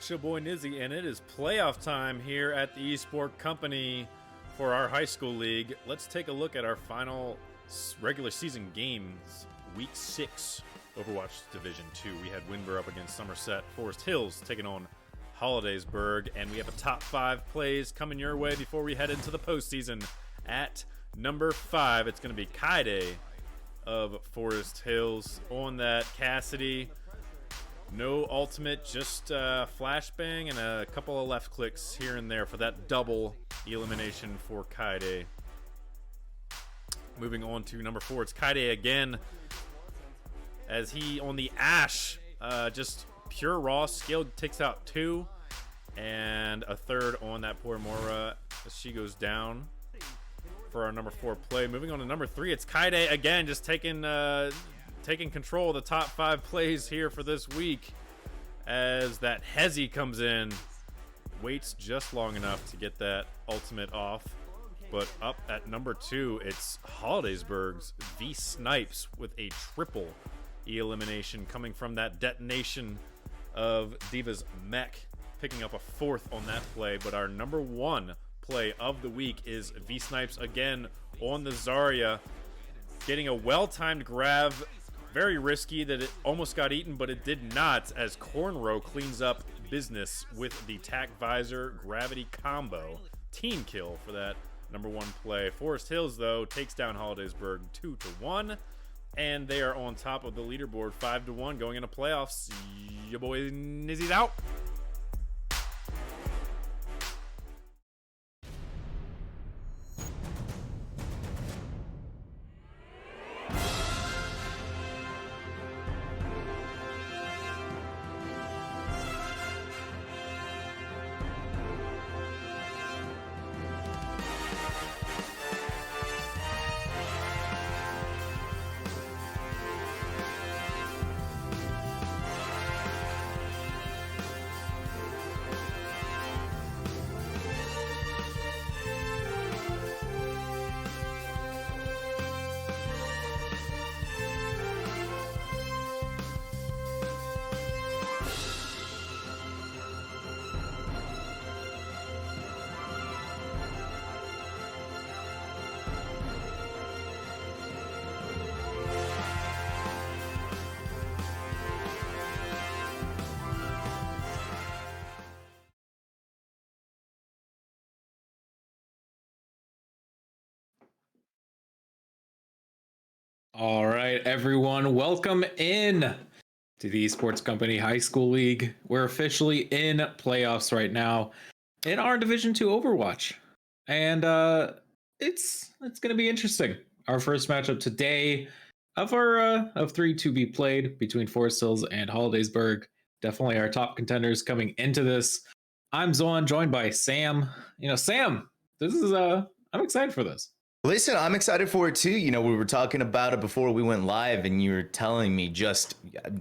It's your boy Nizzy, and it is playoff time here at the Esport Company for our high school league. Let's take a look at our final regular season games. Week 6, Overwatch Division 2. We had Winver up against Somerset, Forest Hills taking on Hollidaysburg, and we have a top 5 plays coming your way before we head into the postseason. At number 5, it's going to be Kaide of Forest Hills. On that, Cassidy. No ultimate, just flashbang and a couple of left clicks here and there for that double elimination for Kaide. Moving on to number 4, it's Kaide again. As he on the Ash, just pure raw skill, takes out 2 and a 3rd on that poor Mora as she goes down for our number 4 play. Moving on to number 3, it's Kaide again, just taking control of the top 5 plays here for this week as that Hezi comes in, waits just long enough to get that ultimate off. But up at number 2, it's Hollidaysburg's V Snipes with a triple elimination coming from that detonation of Diva's mech, picking up a 4th on that play. But our number 1 play of the week is V Snipes again on the Zarya, getting a well-timed grab. Very risky that it almost got eaten, but it did not, as Cornrow cleans up business with the TAC Visor Gravity combo. Team kill for that number 1 play. Forest Hills, though, takes down Hollidaysburg 2-1, and they are on top of the leaderboard 5-1 going into playoffs. Your boy Nizzy's out. All right, everyone, welcome in to the Esports Company High School League. We're officially in playoffs right now in our Division 2 Overwatch, and it's going to be interesting. Our first matchup today of 3 to be played between Forest Hills and Hollidaysburg. Definitely our top contenders coming into this. I'm Zoan, joined by Sam. Sam, this is I'm excited for this. Listen, I'm excited for it too. We were talking about it before we went live, and you were telling me just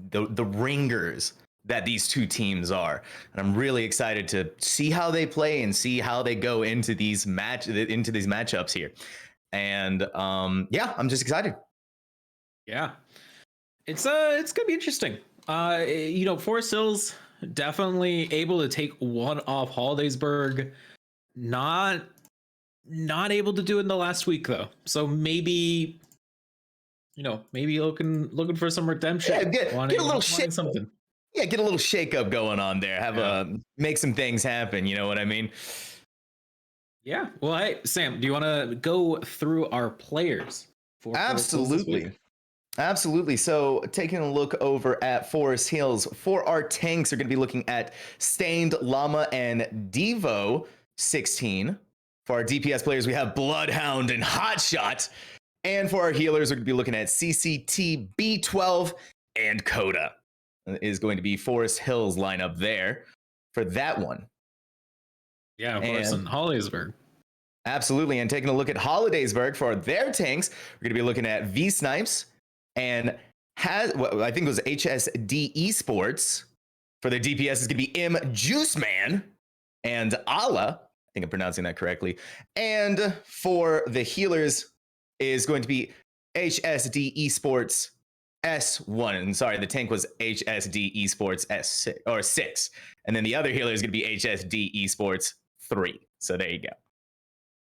the ringers that these two teams are. And I'm really excited to see how they play and see how they go into these matchups here. And I'm just excited. Yeah, it's gonna be interesting. Forest Hills definitely able to take one off Hollidaysburg. Not able to do it in the last week though, so maybe looking for some redemption. Yeah, get a little something. Yeah, get a little shake up going on there. Make some things happen. You know what I mean? Yeah. Well, hey Sam, do you want to go through our players? Absolutely. So taking a look over at Forest Hills, for our tanks are going to be looking at Stained, Llama, and Devo 16. For our DPS players, we have Bloodhound and Hotshot. And for our healers, we're going to be looking at CCT, B12, and Coda. Is going to be Forest Hills lineup there for that one. Yeah, of course, and Hollidaysburg. Absolutely. And taking a look at Hollidaysburg for their tanks, we're going to be looking at V Snipes and I think it was HSD Esports. For the DPS, it's going to be M Juice Man and Allah. I think I'm pronouncing that correctly. And for the healers is going to be HSD Esports S1. Sorry, the tank was HSD Esports S6 or 6. And then the other healer is going to be HSD Esports 3. So there you go.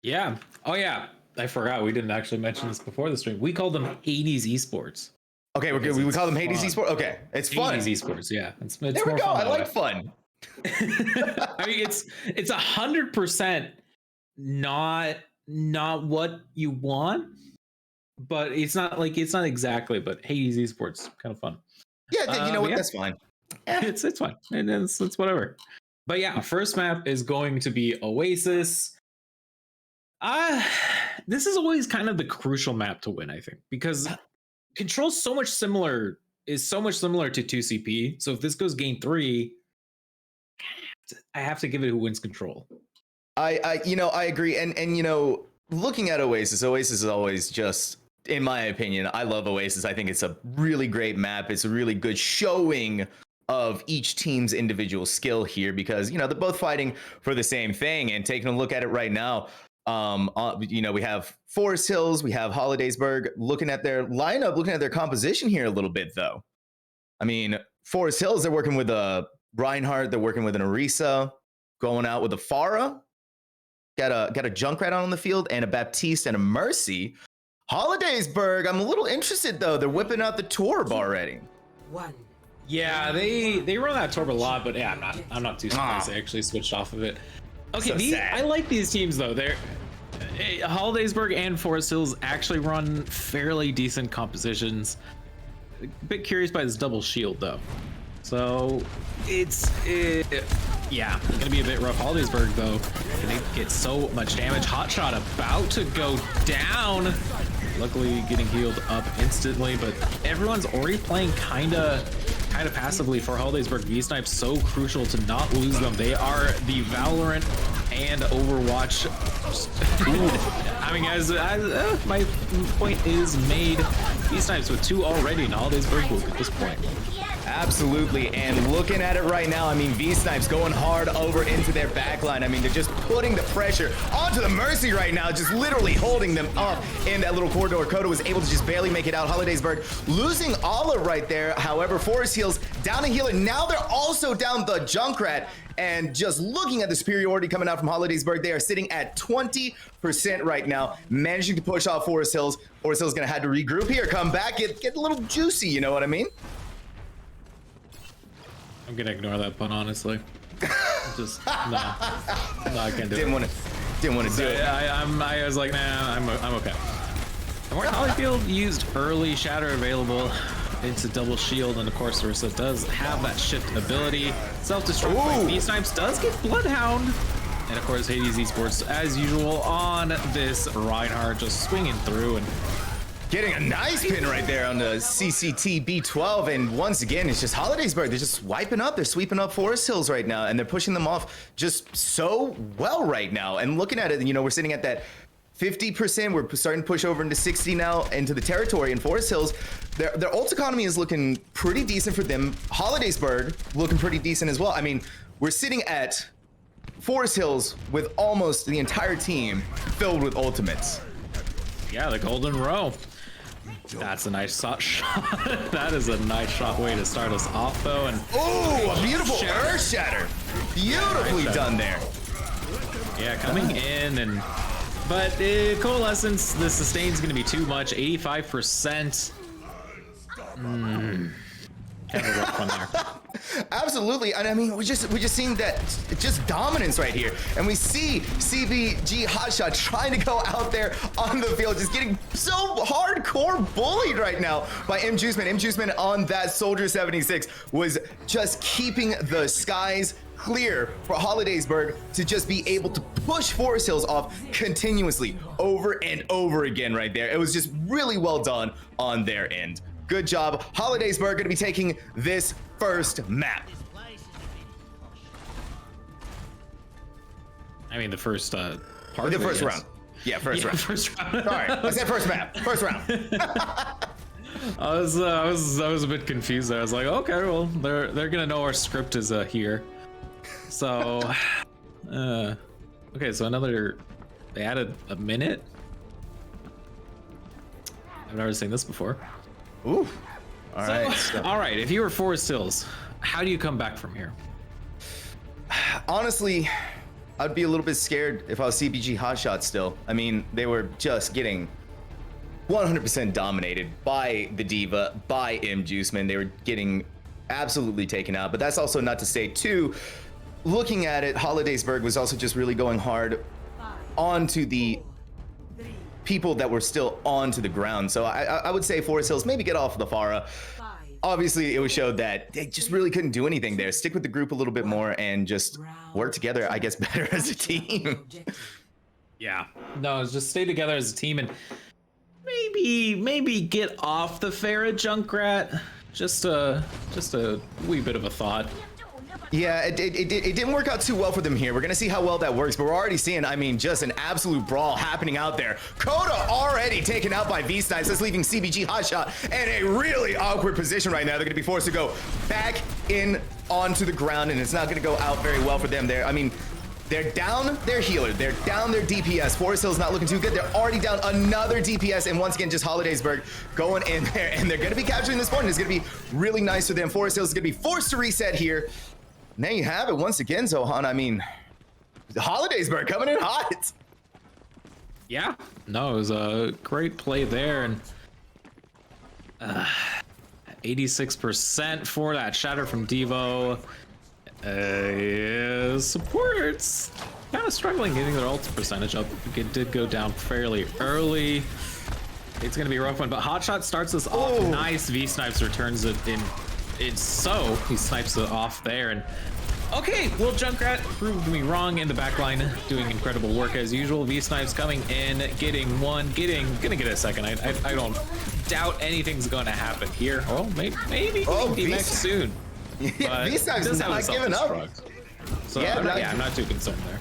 Yeah. Oh yeah. I forgot we didn't actually mention this before the stream. We call them Hades Esports. Okay, we're good. We call them Hades fun. Esports. Okay, it's fun. Hades Esports, yeah. It's there we more go. fun I like way. fun. I mean, it's 100% not what you want, but it's not exactly. But Hades Esports, kind of fun. Yeah, you know what? Yeah. That's fine. It's fine. And it's whatever. But yeah, first map is going to be Oasis. This is always kind of the crucial map to win, I think, because control's so much similar to 2CP. So if this goes game 3, I have to give it who wins control. I agree. And looking at Oasis is always just, in my opinion, I love Oasis. I think it's a really great map. It's a really good showing of each team's individual skill here because, they're both fighting for the same thing. And taking a look at it right now, we have Forest Hills, we have Hollidaysburg. Looking at their lineup, looking at their composition here a little bit, though. I mean, Forest Hills, they're working with a Reinhardt, they're working with an Orisa, going out with a Pharah. Got a Junkrat on the field and a Baptiste and a Mercy. Hollidaysburg, I'm a little interested though. They're whipping out the Torb already. Yeah, they run that Torb a lot, but yeah, I'm not too surprised they actually switched off of it. Okay, So I like these teams though. They're Hollidaysburg and Forest Hills actually run fairly decent compositions. A bit curious by this double shield though. So it's gonna be a bit rough. Hollidaysburg though, they get so much damage. Hotshot about to go down. Luckily getting healed up instantly, but everyone's already playing kind of passively for Hollidaysburg. V-Snipe's so crucial to not lose them. They are the Valorant and Overwatch. I mean, guys, my point is made. V-Snipes with 2 already, and Hollidaysburg will at this point. Absolutely, and looking at it right now, I mean, V-Snipes going hard over into their backline. I mean, they're just putting the pressure onto the Mercy right now, just literally holding them up in that little corridor. Koda was able to just barely make it out. Hollidaysburg losing Ala right there. However, Forest Hills down a healer. Now they're also down the Junkrat. And just looking at the superiority coming out from Hollidaysburg, they are sitting at 20% right now, managing to push off Forest Hills. Forest Hills going to have to regroup here, come back, get a little juicy, you know what I mean? I'm gonna ignore that pun, honestly. Just no, I can't do it. Didn't want to do it. I was like, nah, I'm okay. And where Hollyfield used early shatter available into double shield, and of course Orisa does have that shift ability. Self-destruct by V-Snipes does get Bloodhound, and of course Hades Esports as usual on this Reinhardt just swinging through and getting a nice pin right there on the CCT B12, and once again, it's just Hollidaysburg. They're just wiping up. They're sweeping up Forest Hills right now, and they're pushing them off just so well right now. And looking at it, we're sitting at that 50%. We're starting to push over into 60 now into the territory in Forest Hills. Their ult economy is looking pretty decent for them. Hollidaysburg looking pretty decent as well. I mean, we're sitting at Forest Hills with almost the entire team filled with ultimates. Yeah, the golden row. That's a nice shot. That is a nice shot way to start us off, though. And oh, a beautiful Earth Shatter. Beautifully done there. Yeah, coming in but Coalescence, the sustain's going to be too much. 85%. Kind of a rough one there. Absolutely, and I mean we're just seeing that just dominance right here, and we see CBG Hotshot trying to go out there on the field, just getting so hardcore bullied right now by M Juiceman. M Juiceman on that Soldier 76 was just keeping the skies clear for Hollidaysburg to just be able to push Forest Hills off continuously over and over again right there. It was just really well done on their end. Good job. Hollidaysburg going to be taking this first map. I mean, the first part. The first round. Yeah, first round. First round. Sorry, I said first map. First round. I was a bit confused. I was like, okay, well, they're gonna know our script is here. So, okay, so they added a minute. I've never seen this before. Ooh. All right. All right. If you were Forest Hills, how do you come back from here? Honestly, I'd be a little bit scared if I was CBG Hotshot still. I mean, they were just getting 100% dominated by the Diva, by Juiceman. They were getting absolutely taken out. But that's also not to say, too, looking at it, Hollidaysburg was also just really going hard onto the people that were still onto the ground. So I would say Forest Hills, maybe get off the Pharah. Obviously, it was showed that they just really couldn't do anything there. Stick with the group a little bit more and just work together, I guess, better as a team. Yeah. No, it's just stay together as a team and maybe get off the Pharah Junkrat. Just a wee bit of a thought. Yeah, it didn't work out too well for them here. We're going to see how well that works, but we're already seeing, I mean, just an absolute brawl happening out there. Coda already taken out by V-Snipes. That's leaving CBG Hotshot in a really awkward position right now. They're going to be forced to go back in onto the ground, and it's not going to go out very well for them there. I mean, they're down their healer. They're down their DPS. Forest Hill's not looking too good. They're already down another DPS, and once again, just Hollidaysburg going in there, and they're going to be capturing this point. It's going to be really nice for them. Forest Hill's going to be forced to reset here. And there you have it once again, Zohan. I mean, Hollidaysburg coming in hot. Yeah, no, it was a great play there, and 86% for that shatter from Devo. Supports kind of struggling getting their ult percentage up. It did go down fairly early. It's gonna be a rough one, but Hotshot starts this off nice. V-Snipes returns it in. So he snipes it off there, and okay, well, Junkrat proved me wrong in the backline, doing incredible work as usual. V-Snipes coming in, getting one, gonna get a second. I don't doubt anything's gonna happen here. Oh, maybe D-Max soon. Yeah, V-Snipes is not giving up. So yeah, I'm not too concerned there.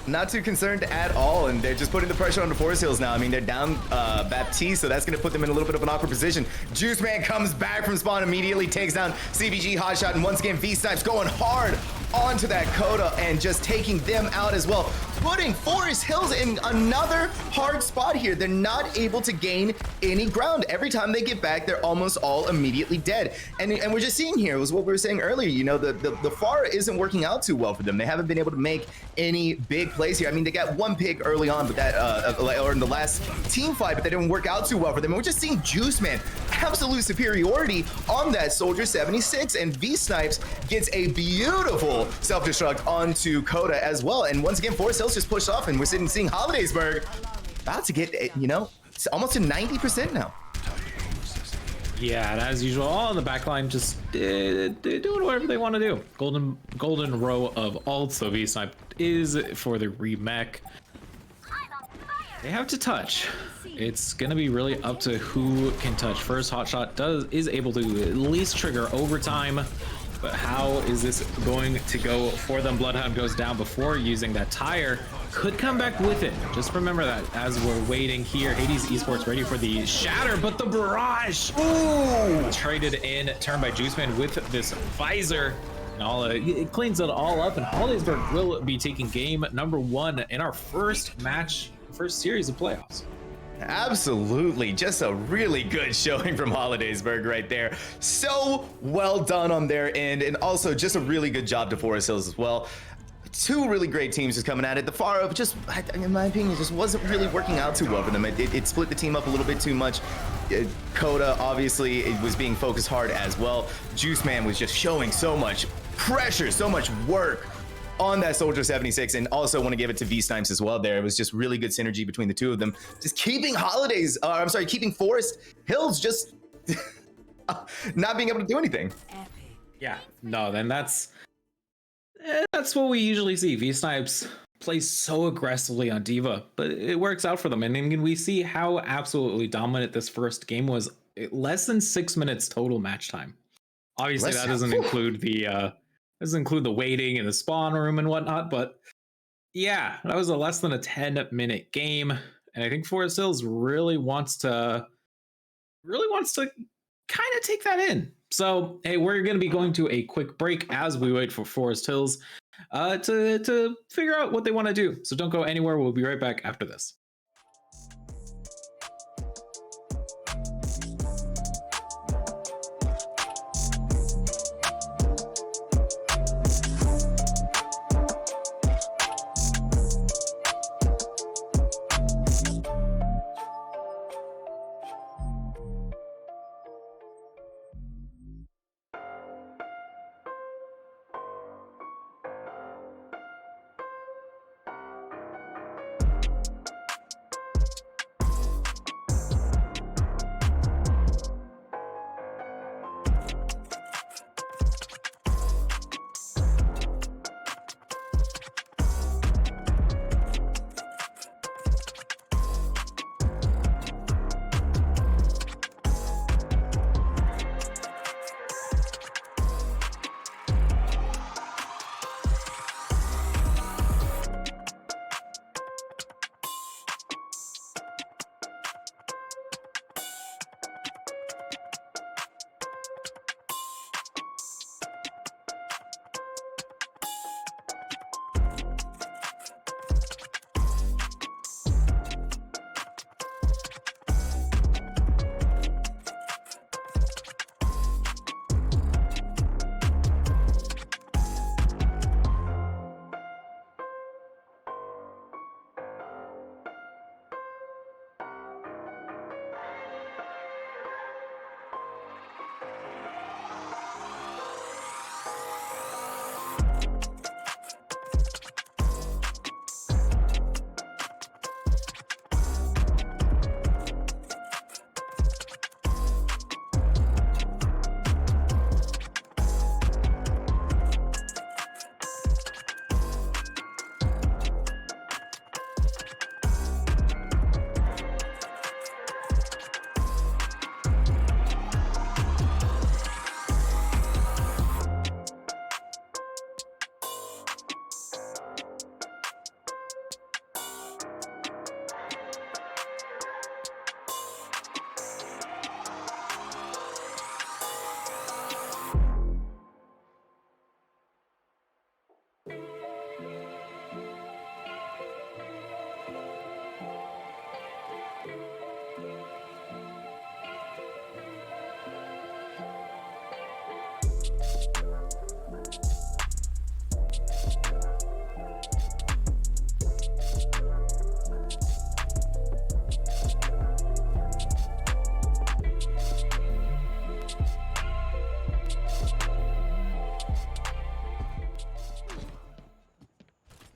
Not too concerned at all, and they're just putting the pressure on the Forest Hills now. I mean, they're down Baptiste, so that's going to put them in a little bit of an awkward position. Juiceman comes back from spawn immediately, takes down CBG Hotshot, and once again, V-Snipes going hard onto that Coda and just taking them out as well, putting Forest Hills in another hard spot here. They're not able to gain any ground. Every time they get back, they're almost all immediately dead. And we're just seeing here was what we were saying earlier, you know, the Pharah isn't working out too well for them. They haven't been able to make any big plays here. I mean, they got one pick early on, but that or in the last team fight, but that didn't work out too well for them. And we're just seeing Juiceman absolute superiority on that Soldier 76, and V-Snipes gets a beautiful self-destruct onto Coda as well. And once again, Forest Hills just pushed off, and we're seeing Hollidaysburg about to get, you know, it's almost to 90% now. Yeah, and as usual, all in the backline, just doing whatever they want to do. Golden row of ults, so V-Snipe is for the remech. They have to touch. It's gonna be really up to who can touch first. Hotshot is able to at least trigger overtime, but how is this going to go for them? Bloodhound goes down before using that tire. Could come back with it. Just remember that as we're waiting here. Hades Esports ready for the shatter, but the barrage. Ooh! Traded in, turned by Juiceman with this visor. And all it cleans it all up, and Hollidaysburg will be taking game number 1 in our first series of playoffs. Absolutely, just a really good showing from Hollidaysburg right there. So well done on their end, and also just a really good job to Forest Hills as well. Two really great teams just coming at it. The Pharah just, in my opinion, just wasn't really working out too well for them. It split the team up a little bit too much. Coda, obviously, it was being focused hard as well. Juiceman was just showing so much pressure, so much work on that Soldier 76, and also want to give it to V-Snipes as well there. It was just really good synergy between the two of them. Just keeping keeping Forest Hills just not being able to do anything. Yeah, no, then that's what we usually see. V-Snipes plays so aggressively on Diva, but it works out for them. And then we see how absolutely dominant this first game was. Less than 6 minutes total match time. Obviously, that doesn't include the waiting in the spawn room and whatnot, but yeah, that was less than a 10-minute game. And I think Forest Hills really wants to kind of take that in. So, hey, we're going to be going to a quick break as we wait for Forest Hills to figure out what they want to do. So don't go anywhere. We'll be right back after this.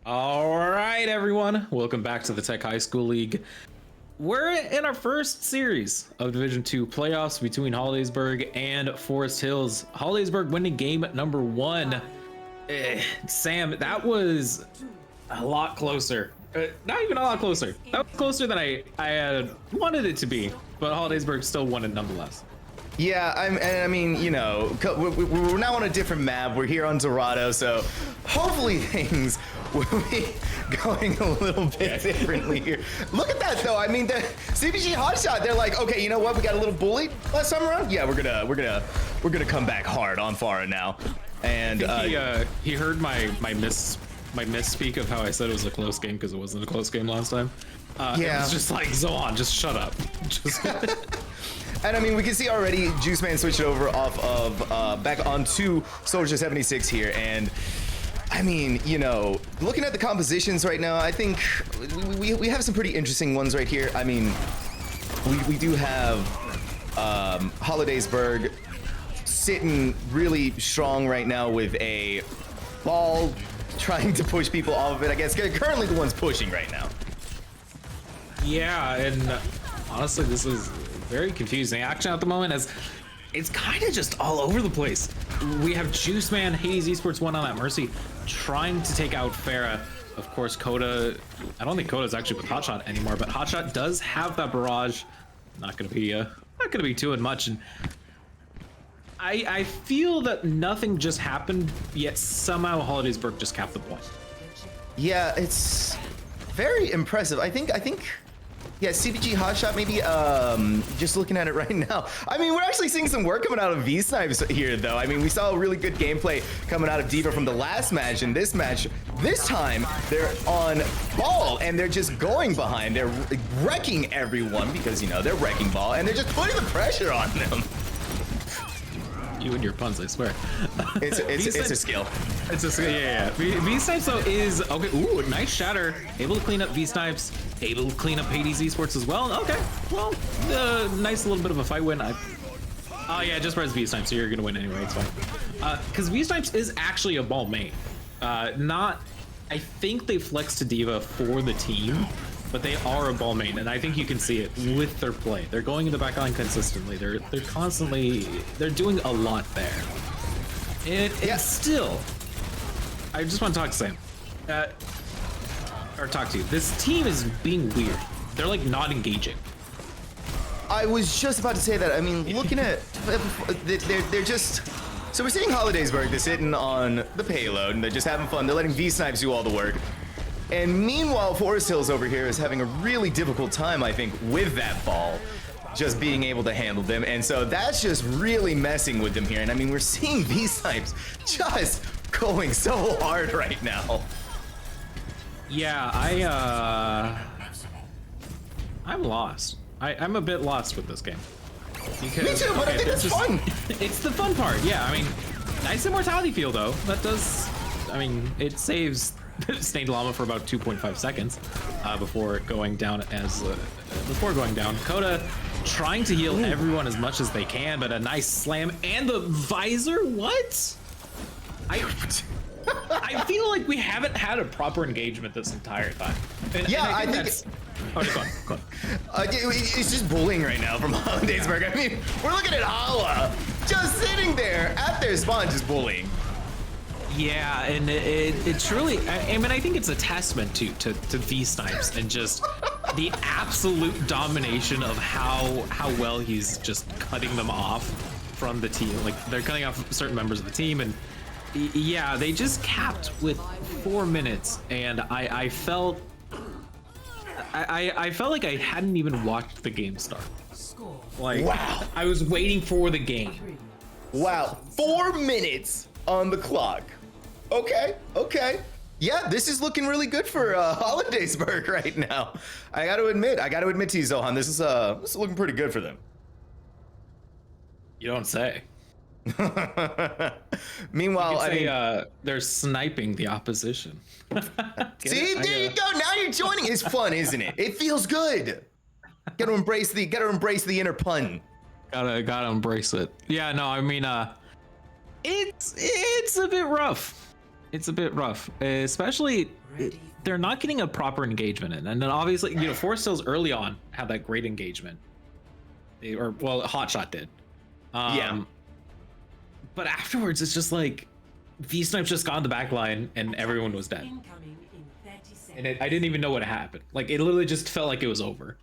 All right, everyone. Welcome back to the Tech High School League. We're in our first series of Division 2 playoffs between Hollidaysburg and Forest Hills. Hollidaysburg winning game number 1. Sam, that was a lot closer. Not even a lot closer. That was closer than I had wanted it to be, but Hollidaysburg still won it nonetheless. Yeah, I mean, you know, we're now on a different map. We're here on Dorado, so hopefully things will be going a little bit differently here. Look at that, though. I mean, the CBG hotshot. They're like, okay, you know what? We got a little bullied last time around. Yeah, we're gonna come back hard on Farah now. And he heard my misspeak of how I said it was a close game because it wasn't a close game last time. Yeah, it's just like Zohan, just shut up. Just. And I mean, we can see already Juice Man switched over off of back onto Soldier 76 here. And I mean, you know, looking at the compositions right now, I think we have some pretty interesting ones right here. I mean, we do have Hollidaysburg sitting really strong right now with a ball trying to push people off of it. I guess currently the one's pushing right now. Yeah, and honestly, this is very confusing action at the moment, as it's kind of just all over the place. We have Juice Man, Hades Esports 1 on that Mercy, trying to take out Farah. Of course, Coda, I don't think Coda's actually with Hotshot anymore, but Hotshot does have that barrage. Not gonna be doing much, and I feel that nothing just happened, yet somehow Hollidaysburg just capped the point. Yeah, it's very impressive. I think yeah, CBG hotshot maybe, just looking at it right now. I mean, we're actually seeing some work coming out of V-Snipes here, though. I mean, we saw a really good gameplay coming out of Diva from the last match, and this match, this time, they're on ball, and they're just going behind. They're wrecking everyone because, you know, they're wrecking ball, and they're just putting the pressure on them. You and your puns, I swear. It's a skill. It's a skill, yeah. V-Snipes, though, is, okay, ooh, nice shatter. Able to clean up V-Snipes, able to clean up Hades Esports as well. Okay, well, nice little bit of a fight win. Oh, yeah, just press V-Snipes, so you're gonna win anyway, it's fine. Because V-Snipes is actually a ball main. I think they flex to Diva for the team, but they are a ball main, and I think you can see it with their play. They're going in the back line consistently. They're constantly, they're doing a lot there. And still, I just want to talk to Sam, or talk to you. This team is being weird. They're like not engaging. I was just about to say that. I mean, looking at, they're just, so we're seeing Hollidaysburg, they're sitting on the payload, and they're just having fun. They're letting V-Snipes do all the work. And meanwhile, Forest Hills over here is having a really difficult time, I think, with that ball, just being able to handle them. And so that's just really messing with them here. And I mean, we're seeing V-Snipes just going so hard right now. Yeah, I'm lost. I'm a bit lost with this game. Because, me too, but I think it's fun. It's the fun part, yeah. I mean, nice immortality feel, though. That does, I mean, it saves Stained Llama for about 2.5 seconds before going down. Coda trying to heal everyone as much as they can, but a nice slam and the visor. What? I feel like we haven't had a proper engagement this entire time. And I think that's. Oh, go on. It's just bullying right now from Hollidaysburg. I mean, we're looking at Hala just sitting there at their spawn, just bullying. Yeah, and it truly, I mean, I think it's a testament to V-Snipes and just the absolute domination of how well he's just cutting them off from the team. Like, they're cutting off certain members of the team, and yeah, they just capped with 4 minutes, and I felt like I hadn't even watched the game start. Like, wow. I was waiting for the game. Wow, 4 minutes on the clock. Okay. Yeah, this is looking really good for Hollidaysburg right now. I got to admit to you, Zohan, this is looking pretty good for them. You don't say. Meanwhile, I mean, they're sniping the opposition. See, there you go. Now you're joining. It's fun, isn't it? It feels good. Gotta embrace the inner pun. Gotta embrace it. Yeah, no, I mean, it's a bit rough. It's a bit rough, especially they're not getting a proper engagement in. And then obviously, you know, Forest Hills early on had that great engagement. Hotshot did. Yeah. But afterwards, it's just like V-Snipes just got on the back line and everyone was dead. And I didn't even know what happened. Like, it literally just felt like it was over.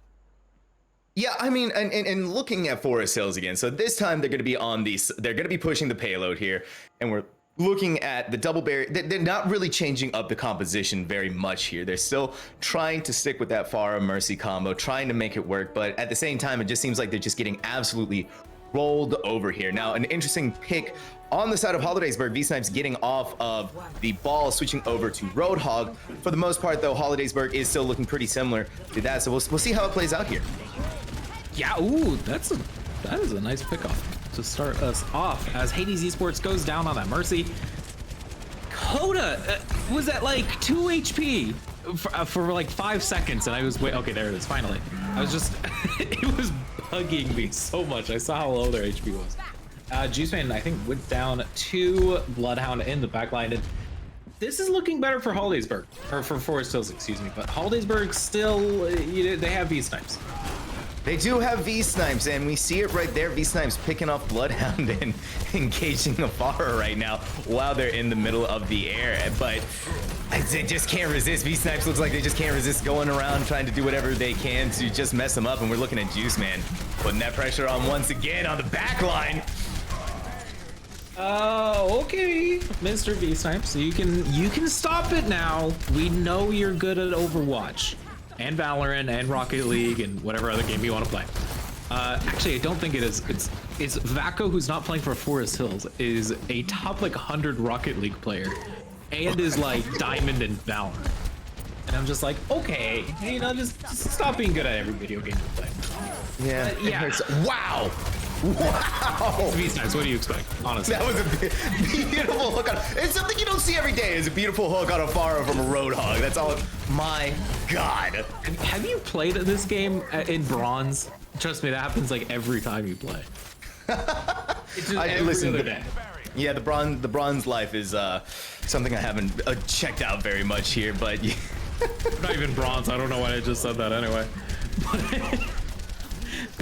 Yeah, I mean, and looking at Forest Hills again, so this time they're going to be on these, they're going to be pushing the payload here, and we're looking at the double barrier. They're not really changing up the composition very much here. They're still trying to stick with that Pharah Mercy combo, trying to make it work, but at the same time, it just seems like they're just getting absolutely rolled over here. Now, an interesting pick on the side of Hollidaysburg, V-Snipes getting off of the ball, switching over to Roadhog. For the most part, though, Hollidaysburg is still looking pretty similar to that, so we'll see how it plays out here. Yeah, ooh, that is a nice pickoff to start us off as Hades Esports goes down on that Mercy. Coda was at like 2 HP for like 5 seconds, and I was okay, there it is, finally. I was just, it was bugging me so much. I saw how low their HP was. Juiceman, I think, went down to Bloodhound in the backline. And this is looking better for Hollidaysburg, or for Forest Hills, excuse me. But Hollidaysburg still, they have V-Snipes. They do have V-Snipes, and we see it right there. V-Snipes picking off Bloodhound and engaging a Pharah right now while they're in the middle of the air. But they just can't resist. V-Snipes looks like they just can't resist going around trying to do whatever they can to just mess them up. And we're looking at Juiceman putting that pressure on once again on the back line. Okay, Mr. V-Snipes, so you can stop it now. We know you're good at Overwatch and Valorant and Rocket League and whatever other game you want to play. Actually, I don't think it is. It's Vaco, who's not playing for Forest Hills, is a top like 100 Rocket League player and is like Diamond in Valorant. And I'm just like, okay, you know, just stop being good at every video game you play. Yeah. Yeah. Wow. Wow. V-Snipes, what do you expect? Honestly. That was a beautiful hook on. It's something you don't see every day. Is a beautiful hook on a Pharah from a Roadhog. That's all. My God. Have you played this game in bronze? Trust me, that happens like every time you play. It's just every other day. Yeah, the bronze life is something I haven't checked out very much here, but not even bronze. I don't know why I just said that anyway. But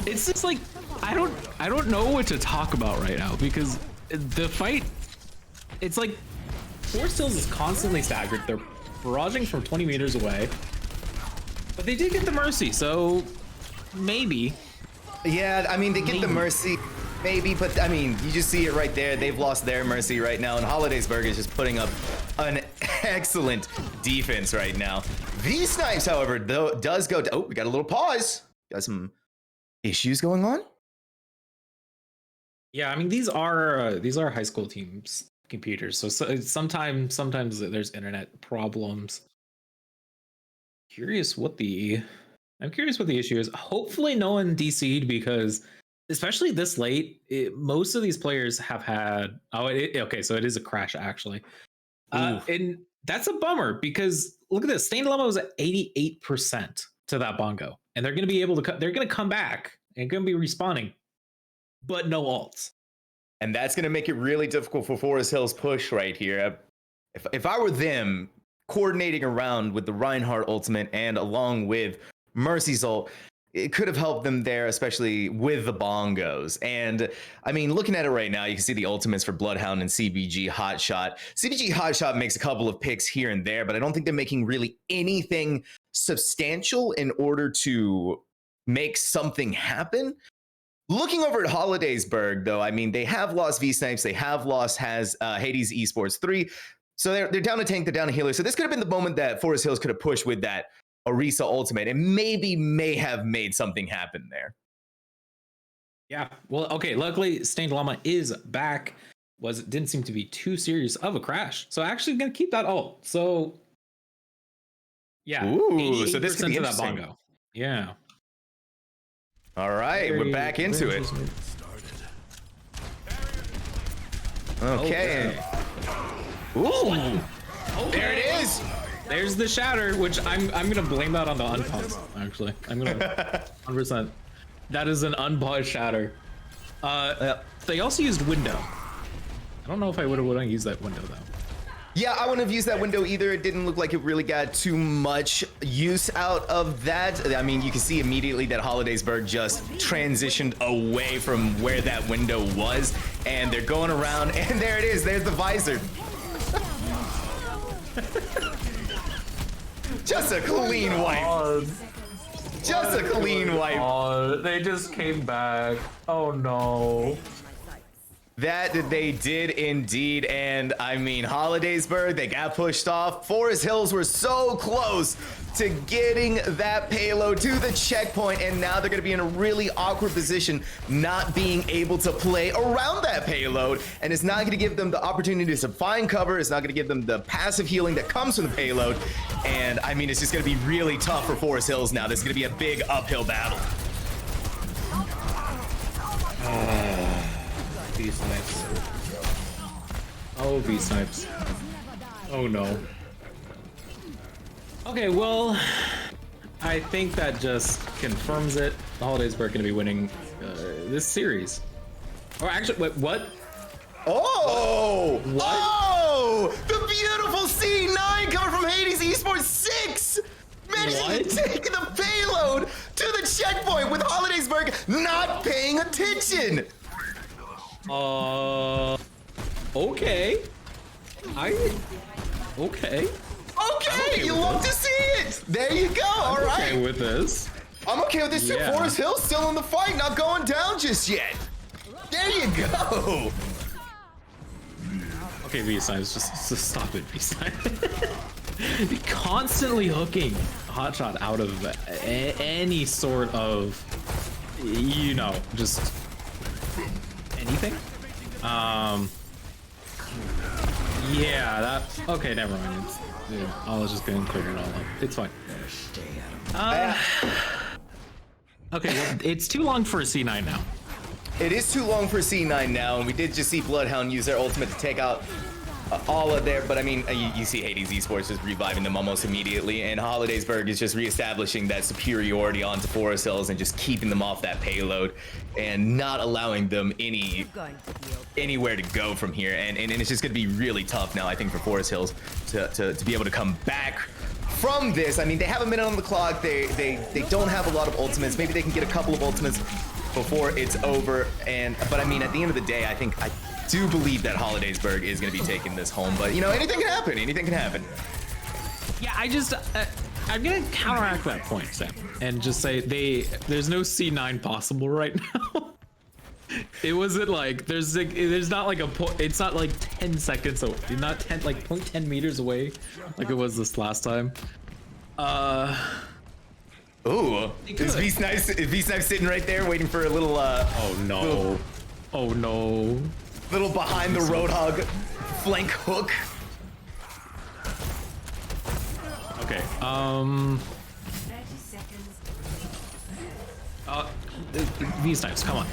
it's just like I don't know what to talk about right now because the fight, it's like Forest Hills is constantly staggered. They're barraging from 20 meters away, but they did get the Mercy, so maybe. Yeah, I mean they get the Mercy. Maybe, but I mean, you just see it right there. They've lost their Mercy right now, and Hollidaysburg is just putting up an excellent defense right now. V-Snipes, however, though, does go. Oh, we got a little pause. Got some issues going on. Yeah, I mean these are high school teams computers, so sometimes there's internet problems. I'm curious what the issue is. Hopefully no one DC'd because. Especially this late, most of these players have had. Okay, so it is a crash actually, and that's a bummer because look at this. Stained Llama was at 88% to that bongo, and they're going to be able to. They're going to come back and going to be respawning, but no ults. And that's going to make it really difficult for Forest Hills push right here. If I were them, coordinating around with the Reinhardt ultimate and along with Mercy's ult. It could have helped them there, especially with the bongos. And I mean, looking at it right now, you can see the ultimates for Bloodhound and CBG Hotshot. CBG Hotshot makes a couple of picks here and there, but I don't think they're making really anything substantial in order to make something happen. Looking over at Hollidaysburg, though, I mean, they have lost V-Snipes. They have lost Hades Esports 3. So they're down a tank, they're down a healer. So this could have been the moment that Forest Hills could have pushed with that Orisa ultimate and may have made something happen there. Yeah, well, okay, luckily Stained Llama is back. Didn't seem to be too serious of a crash, so actually gonna keep that ult. So yeah, ooh, so this could be that bongo. Yeah. All right, we're back into it. Okay. Ooh, there it is. There's the shatter, which I'm gonna blame that on the unpause. Actually, I'm gonna 100%. That is an unpaused shatter. They also used window. I don't know if I would have used that window though. Yeah, I wouldn't have used that window either. It didn't look like it really got too much use out of that. I mean, you can see immediately that Hollidaysburg just transitioned away from where that window was, and they're going around, and there it is. There's the visor. Just a clean wipe. Just a clean wipe. Oh, they just came back. Oh no. That they did indeed, and I mean, Hollidaysburg, they got pushed off. Forest Hills were so close to getting that payload to the checkpoint, and now they're going to be in a really awkward position, not being able to play around that payload, and it's not going to give them the opportunity to find cover. It's not going to give them the passive healing that comes from the payload, and I mean, it's just going to be really tough for Forest Hills now. This is going to be a big uphill battle. V-snipes. Oh, V-snipes. Oh no. Okay, well, I think that just confirms it. The Hollidaysburg gonna be winning this series. Or actually, wait, what? Oh! What? Oh! The beautiful C9 coming from Hades Esports 6! Managing to take the payload to the checkpoint with Hollidaysburg not paying attention! Okay. Okay. Okay, you love to see it! There you go, all right. Okay with this. I'm okay with this too. Yeah. Forest Hill still in the fight, not going down just yet. There you go. Okay, V-snipes, just stop it, V-snipes. Constantly hooking Hotshot out of any sort of, you know, just anything. Yeah, that. Okay, never mind. Yeah, I was just gonna clear it all up. It's fine. Okay, well, it's too long for a C9 now. It is too long for C9 now, and we did just see Bloodhound use their ultimate to take out all of there, but I mean, you see Hades Esports just reviving them almost immediately, and Hollidaysburg is just reestablishing that superiority onto Forest Hills and just keeping them off that payload and not allowing them anywhere to go from here, and it's just going to be really tough now, I think, for Forest Hills to be able to come back from this. I mean, they have a minute on the clock. They don't have a lot of ultimates. Maybe they can get a couple of ultimates before it's over, but I mean, at the end of the day, I do believe that Hollidaysburg is going to be taking this home, but you know, anything can happen. Anything can happen. Yeah, I'm gonna counteract that point, Sam, and just say there's no C9 possible right now. It wasn't like there's not like a point. It's not like 10 seconds away. Not 10 like 0.10 meters away, like it was this last time. Ooh, is V-Snipe sitting right there waiting for a little oh no. Oh no. Little behind the Roadhog flank hook. Okay. V-Snipes, come on.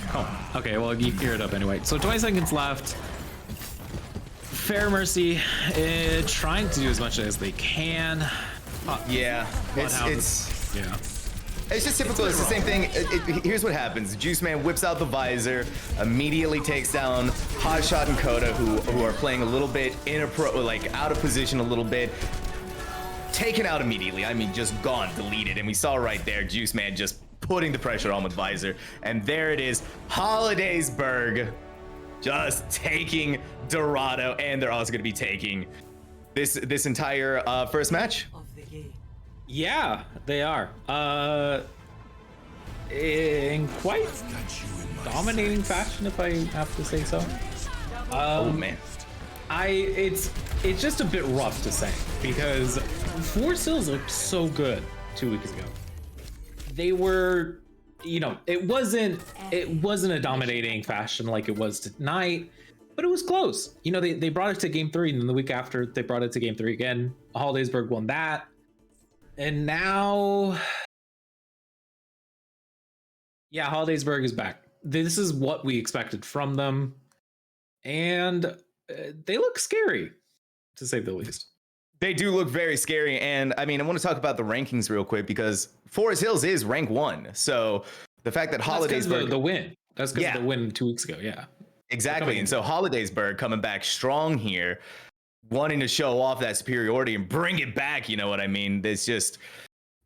Okay, well, you clear it up anyway. So 20 seconds left. Fair Mercy, trying to do as much as they can. Yeah, it's yeah. It's just typical. It's the same thing. Here's what happens. Juice Man whips out the visor, immediately takes down Hotshot and Coda, who are playing a little bit out of position a little bit. Taken out immediately. I mean, just gone, deleted. And we saw right there, Juice Man just putting the pressure on with visor. And there it is, Hollidaysburg just taking Dorado, and they're also going to be taking this entire first match. Yeah, they are. In quite dominating fashion, if I have to say so. Oh man, it's just a bit rough to say because Forest Hills looked so good 2 weeks ago. They were, you know, it wasn't a dominating fashion like it was tonight, but it was close. You know, they brought it to game 3, and then the week after they brought it to game 3 again. Hollidaysburg won that. And now, yeah, Hollidaysburg is back. This is what we expected from them. And they look scary, to say the least. They do look very scary. And I mean, I want to talk about the rankings real quick because Forest Hills is rank 1. So the fact that Hollidaysburg, the win. That's because of the win 2 weeks ago. Yeah, exactly. And so Hollidaysburg coming back strong here. wanting to show off that superiority and bring it back. You know what I mean? It's just,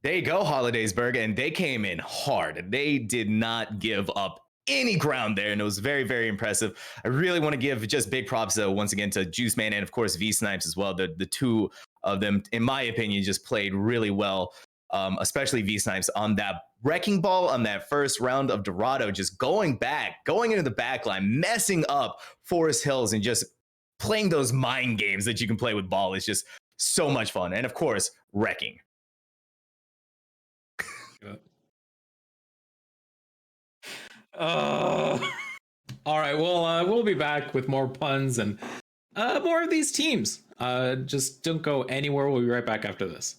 there you go, Hollidaysburg, and they came in hard. They did not give up any ground there, and it was very, very impressive. I really want to give just big props, though, once again, to Juice Man and, of course, V Snipes as well. The two of them, in my opinion, just played really well, especially V Snipes on that wrecking ball on that first round of Dorado, just going into the back line, messing up Forest Hills, and just playing those mind games that you can play with ball is just so much fun. And, of course, wrecking. All right, well, we'll be back with more puns and more of these teams. Just don't go anywhere. We'll be right back after this.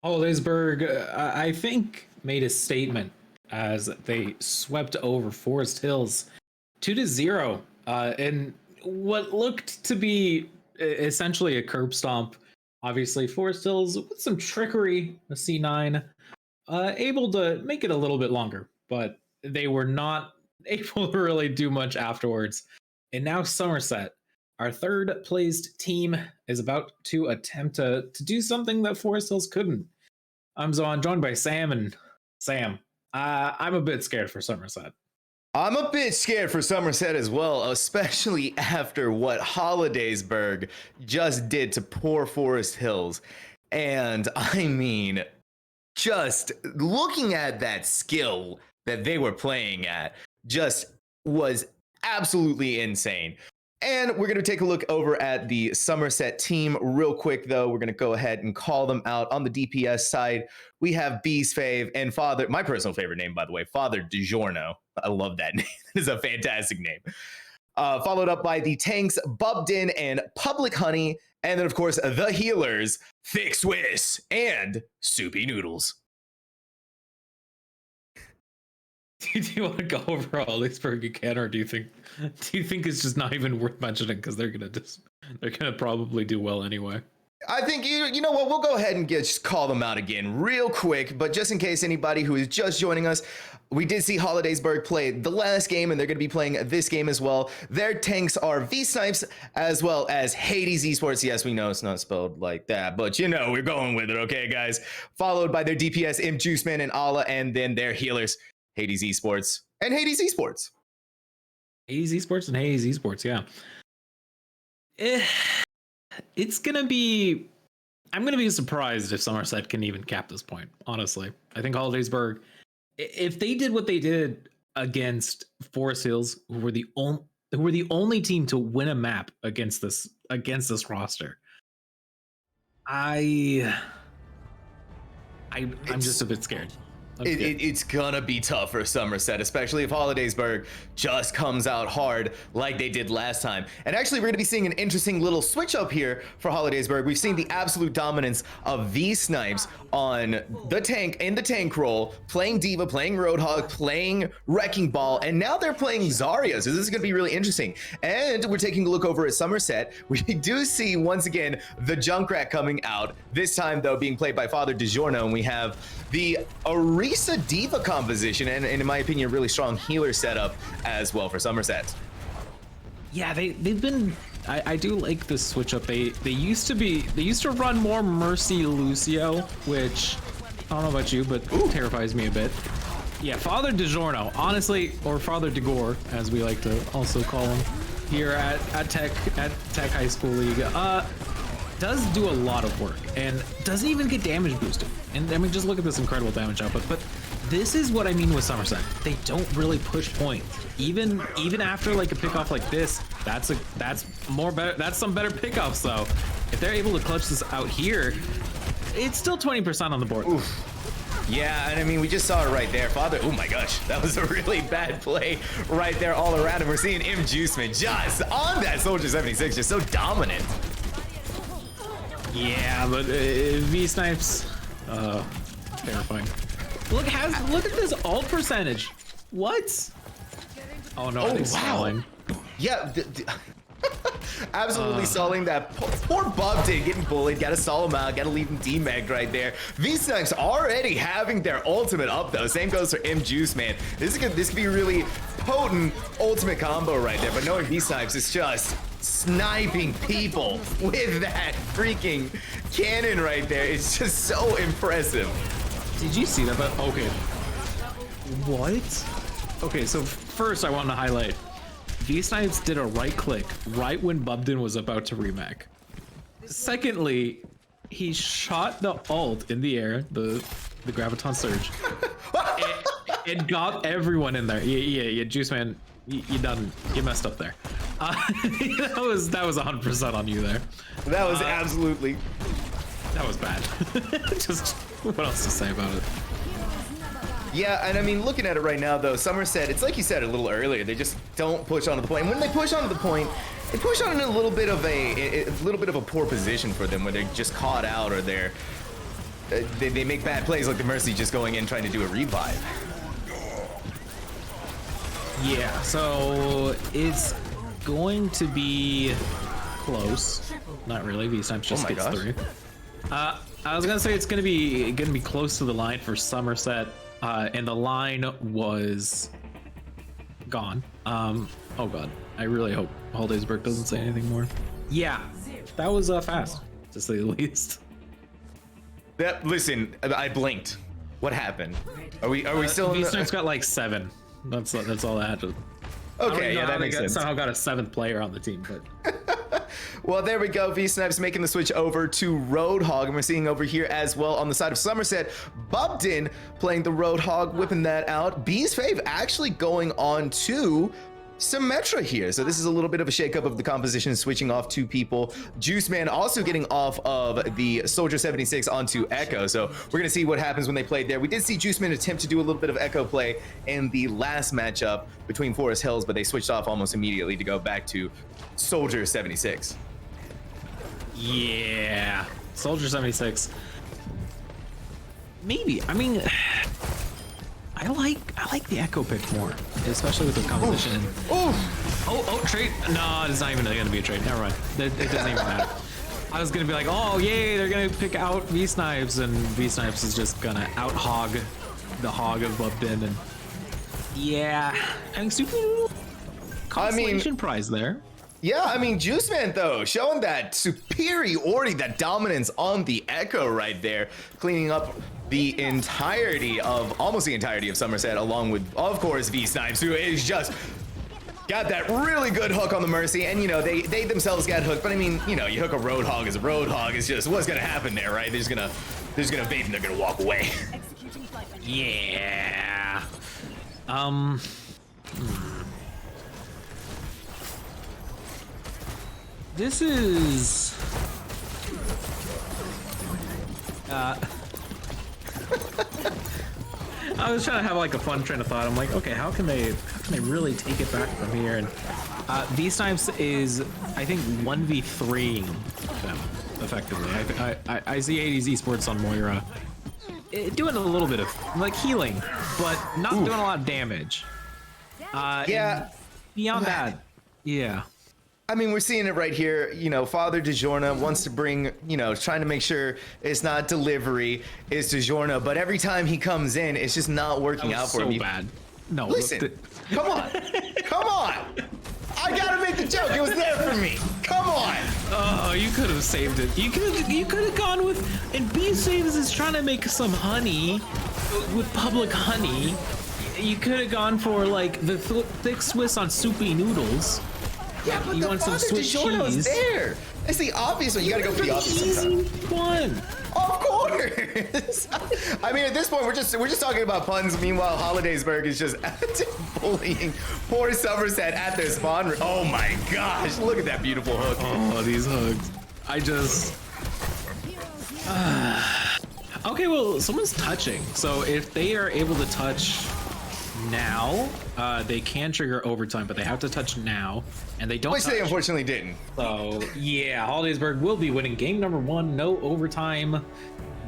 Hollidaysburg, I think, made a statement as they swept over Forest Hills 2-0 in what looked to be essentially a curb stomp. Obviously, Forest Hills with some trickery, a C9, able to make it a little bit longer, but they were not able to really do much afterwards. And now Somerset, our third placed team, is about to attempt to do something that Forest Hills couldn't. I'm joined by Sam, and Sam, I'm a bit scared for Somerset. I'm a bit scared for Somerset as well, especially after what Hollidaysburg just did to poor Forest Hills. And I mean, just looking at that skill that they were playing at just was absolutely insane. And we're going to take a look over at the Somerset team real quick, though. We're going to go ahead and call them out. On the DPS side, we have Beast Fave and Father, my personal favorite name, by the way, Father DiGiorno. I love that name. That is a fantastic name. Followed up by the tanks, Bubdin and Public Honey. And then, of course, the healers, Thick Swiss and Soupy Noodles. Do you want to go over all Hollidaysburg again, or do you think it's just not even worth mentioning because they're gonna probably do well anyway? I think you know what, we'll go ahead and just call them out again real quick. But just in case anybody who is just joining us, we did see Hollidaysburg play the last game, and they're going to be playing this game as well. Their tanks are V-Snipes as well as Hades Esports. Yes, we know it's not spelled like that, but you know we're going with it, okay, guys? Followed by their DPS, Imp Juiceman and Allah, and then their healers, Hades Esports and Hades Esports. Hades Esports and Hades Esports, yeah. It's gonna be. I'm gonna be surprised if Somerset can even cap this point. Honestly, I think Hollidaysburg, if they did what they did against Forest Hills, who were the only team to win a map against this roster, I'm just a bit scared. It's gonna be tough for Somerset, especially if Hollidaysburg just comes out hard like they did last time. And actually, we're gonna be seeing an interesting little switch up here for Hollidaysburg. We've seen the absolute dominance of V-Snipes on the tank, in the tank role, playing D.Va, playing Roadhog, playing Wrecking Ball, and now they're playing Zarya. So this is gonna be really interesting. And we're taking a look over at Somerset. We do see, once again, the Junkrat coming out. This time, though, being played by Father DiGiorno, and we have the Orisa D.Va composition, and in my opinion, a really strong healer setup as well for Somerset. Yeah, they've been. I do like this switch up. They used to run more Mercy Lucio, which I don't know about you, but terrifies me a bit. Yeah, Father DiGiorno, honestly, or Father DeGore, as we like to also call him here at TEC High School League, does do a lot of work and doesn't even get damage boosted. And I mean, just look at this incredible damage output. But this is what I mean with Somerset. They don't really push points. Even after like a pickoff like this, that's some better pickoffs though. If they're able to clutch this out here, it's still 20% on the board. Oof. Yeah, and I mean, we just saw it right there. Father, oh my gosh, that was a really bad play right there all around. And we're seeing Imp Juiceman just on that Soldier 76, just so dominant. Yeah, but V-Snipes, terrifying. Look at this ult percentage. What? Oh no, oh, wow. Stalling. Yeah, absolutely stalling that. Poor Bubdin getting bullied. Gotta stall him out. Gotta leave him demeg right there. V-Snipes already having their ultimate up though. Same goes for M Juice, man. This could be a really potent ultimate combo right there. But knowing V-Snipes is just sniping people with that freaking cannon right there. It's just so impressive. Did you see that? But okay. What? Okay, so first I want to highlight V-Snipes did a right click right when Bubdin was about to remake. Secondly, he shot the ult in the air, the Graviton Surge, and got everyone in there. Yeah, Juice Man, you messed up there. That was 100% on you there. That was absolutely. That was bad. Just what else to say about it? Yeah, and I mean, looking at it right now, though, Somerset, it's like you said a little earlier, they just don't push onto the point. And when they push onto the point, they push on in a little bit of a poor position for them, where they're just caught out or they make bad plays, like the Mercy just going in trying to do a revive. Yeah, so it's going to be close. Not really. V-Snipes just gets through. I was gonna say it's gonna be close to the line for Somerset, and the line was gone. Oh god, I really hope Hollidaysburg doesn't say anything more. Yeah, that was fast, to say the least. Listen, I blinked. What happened? Are we still in V-Snipes got like 7. That's all that happened. Okay, yeah, that makes sense. Somehow got a 7th player on the team, but well, there we go. V-Snipes making the switch over to Roadhog, and we're seeing over here as well on the side of Somerset, Bubden playing the Roadhog, whipping that out. B's Fave actually going on to Symmetra here. So this is a little bit of a shakeup of the composition, switching off 2 people. Juice Man also getting off of the Soldier 76 onto Echo. So we're gonna see what happens when they played there. We did see Juice Man attempt to do a little bit of Echo play in the last matchup between Forest Hills, but they switched off almost immediately to go back to Soldier 76. Yeah, Soldier 76. Maybe. I mean, I like the Echo pick more, especially with the composition. Oh, trade. No, it's not even going to be a trade. Never mind. It doesn't even matter. I was going to be like, oh, yay, they're going to pick out V-Snipes, and V-Snipes is just going to out-hog the hog of Bubden. And yeah, I think super consolation prize there. Yeah, I mean, Juice Man, though, showing that superiority, that dominance on the Echo right there, cleaning up the entirety of, almost the entirety of Somerset, along with, of course, V-Snipes, who is just got that really good hook on the Mercy. And, you know, they themselves got hooked. But, I mean, you know, you hook a Roadhog as a Roadhog. It's just what's going to happen there, right? They're just going to bait and they're going to walk away. Yeah. This is I was trying to have like a fun train of thought. I'm like, okay, how can they really take it back from here? And V-Snipes is, I think, 1v3 them effectively. I see 80s esports on Moira doing a little bit of like healing, but not doing a lot of damage. Yeah. Beyond that, yeah. I mean, we're seeing it right here. You know, Father DeJorna wants to bring, you know, trying to make sure it's not delivery, it's DeJorna. But every time he comes in, it's just not working out for him. So bad. No, listen, come on. Come on. I gotta make the joke. It was there for me. Come on. Oh, you could have saved it. You could have gone with, and B Saves is trying to make some honey with public honey. You could have gone for like the thick Swiss on soupy noodles. Yeah, but you the want some Father Swiss DeJorna was cheese. there. It's the obvious one. You gotta go for the obvious easy sometimes. one. Of course. I mean, at this point, we're just talking about puns. Meanwhile, Hollidaysburg is just bullying poor Somerset at their spawn. Oh my gosh! Look at that beautiful hook. Oh, these hooks. I just. Okay, well, someone's touching. So if they are able to touch now, they can trigger overtime, but they have to touch now, and they don't. Which they unfortunately didn't. So yeah, Hollidaysburg will be winning game number 1. No overtime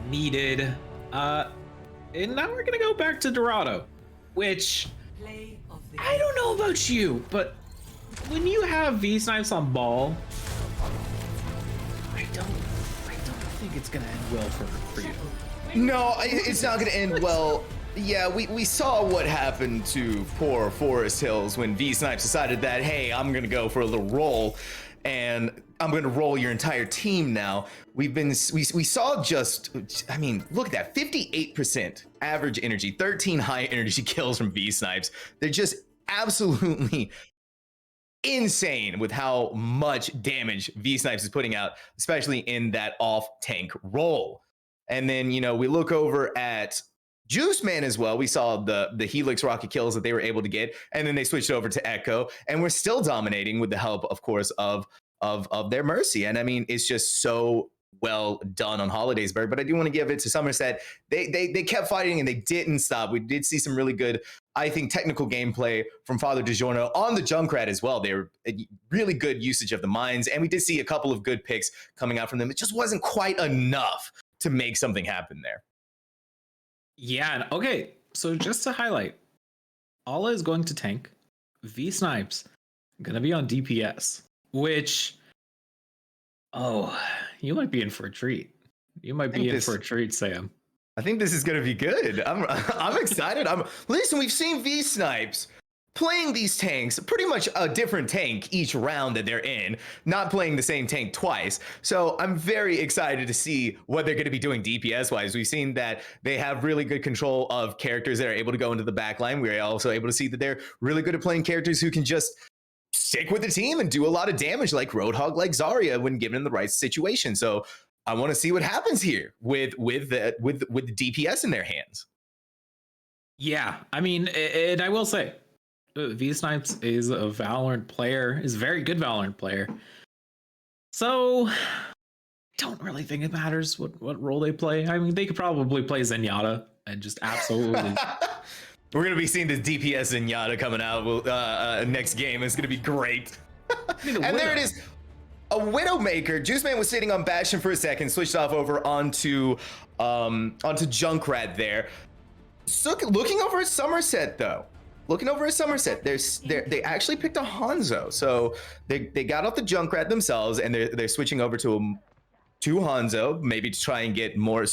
needed. And now we're gonna go back to Dorado, which I don't know about you, but when you have V-Snipes on ball, I don't think it's gonna end well for you. No, it's not going to end well. Yeah, we saw what happened to poor Forest Hills when V-Snipes decided that, hey, I'm going to go for a little roll, and I'm going to roll your entire team now. We saw just, I mean, look at that, 58% average energy, 13 high energy kills from V-Snipes. They're just absolutely insane with how much damage V-Snipes is putting out, especially in that off-tank role. And then, you know, we look over at Juice Man as well. We saw the Helix rocket kills that they were able to get, and then they switched over to Echo, and we're still dominating with the help, of course, of their Mercy. And I mean, it's just so well done on Hollidaysburg. But I do want to give it to Somerset. They kept fighting and they didn't stop. We did see some really good, I think, technical gameplay from Father DiGiorno on the Junkrat as well. They were really good usage of the mines, and we did see a couple of good picks coming out from them. It just wasn't quite enough to make something happen there. Yeah. Okay. So just to highlight, Ala is going to tank. V Snipes gonna be on DPS, which, oh, you might be in for a treat. You might be in for a treat, Sam. I think this is gonna be good. I'm excited. Listen, we've seen V Snipes playing these tanks, pretty much a different tank each round that they're in, not playing the same tank twice. So I'm very excited to see what they're going to be doing DPS wise. We've seen that they have really good control of characters that are able to go into the back line. We're also able to see that they're really good at playing characters who can just stick with the team and do a lot of damage, like Roadhog, like Zarya, when given in the right situation. So I want to see what happens here with the DPS in their hands. Yeah, I mean, and I will say, V Snipes is a Valorant player, is a very good Valorant player. So I don't really think it matters what role they play. I mean, they could probably play Zenyatta and just absolutely. We're gonna be seeing this DPS Zenyatta coming out next game. It's gonna be great. And there it is. A Widowmaker. Juice Man was sitting on Bastion for a second, switched off over onto Junkrat there. So, looking over at Somerset though. Looking over at Somerset, they actually picked a Hanzo. So they got off the Junkrat themselves, and they're switching over to Hanzo, maybe to try and get more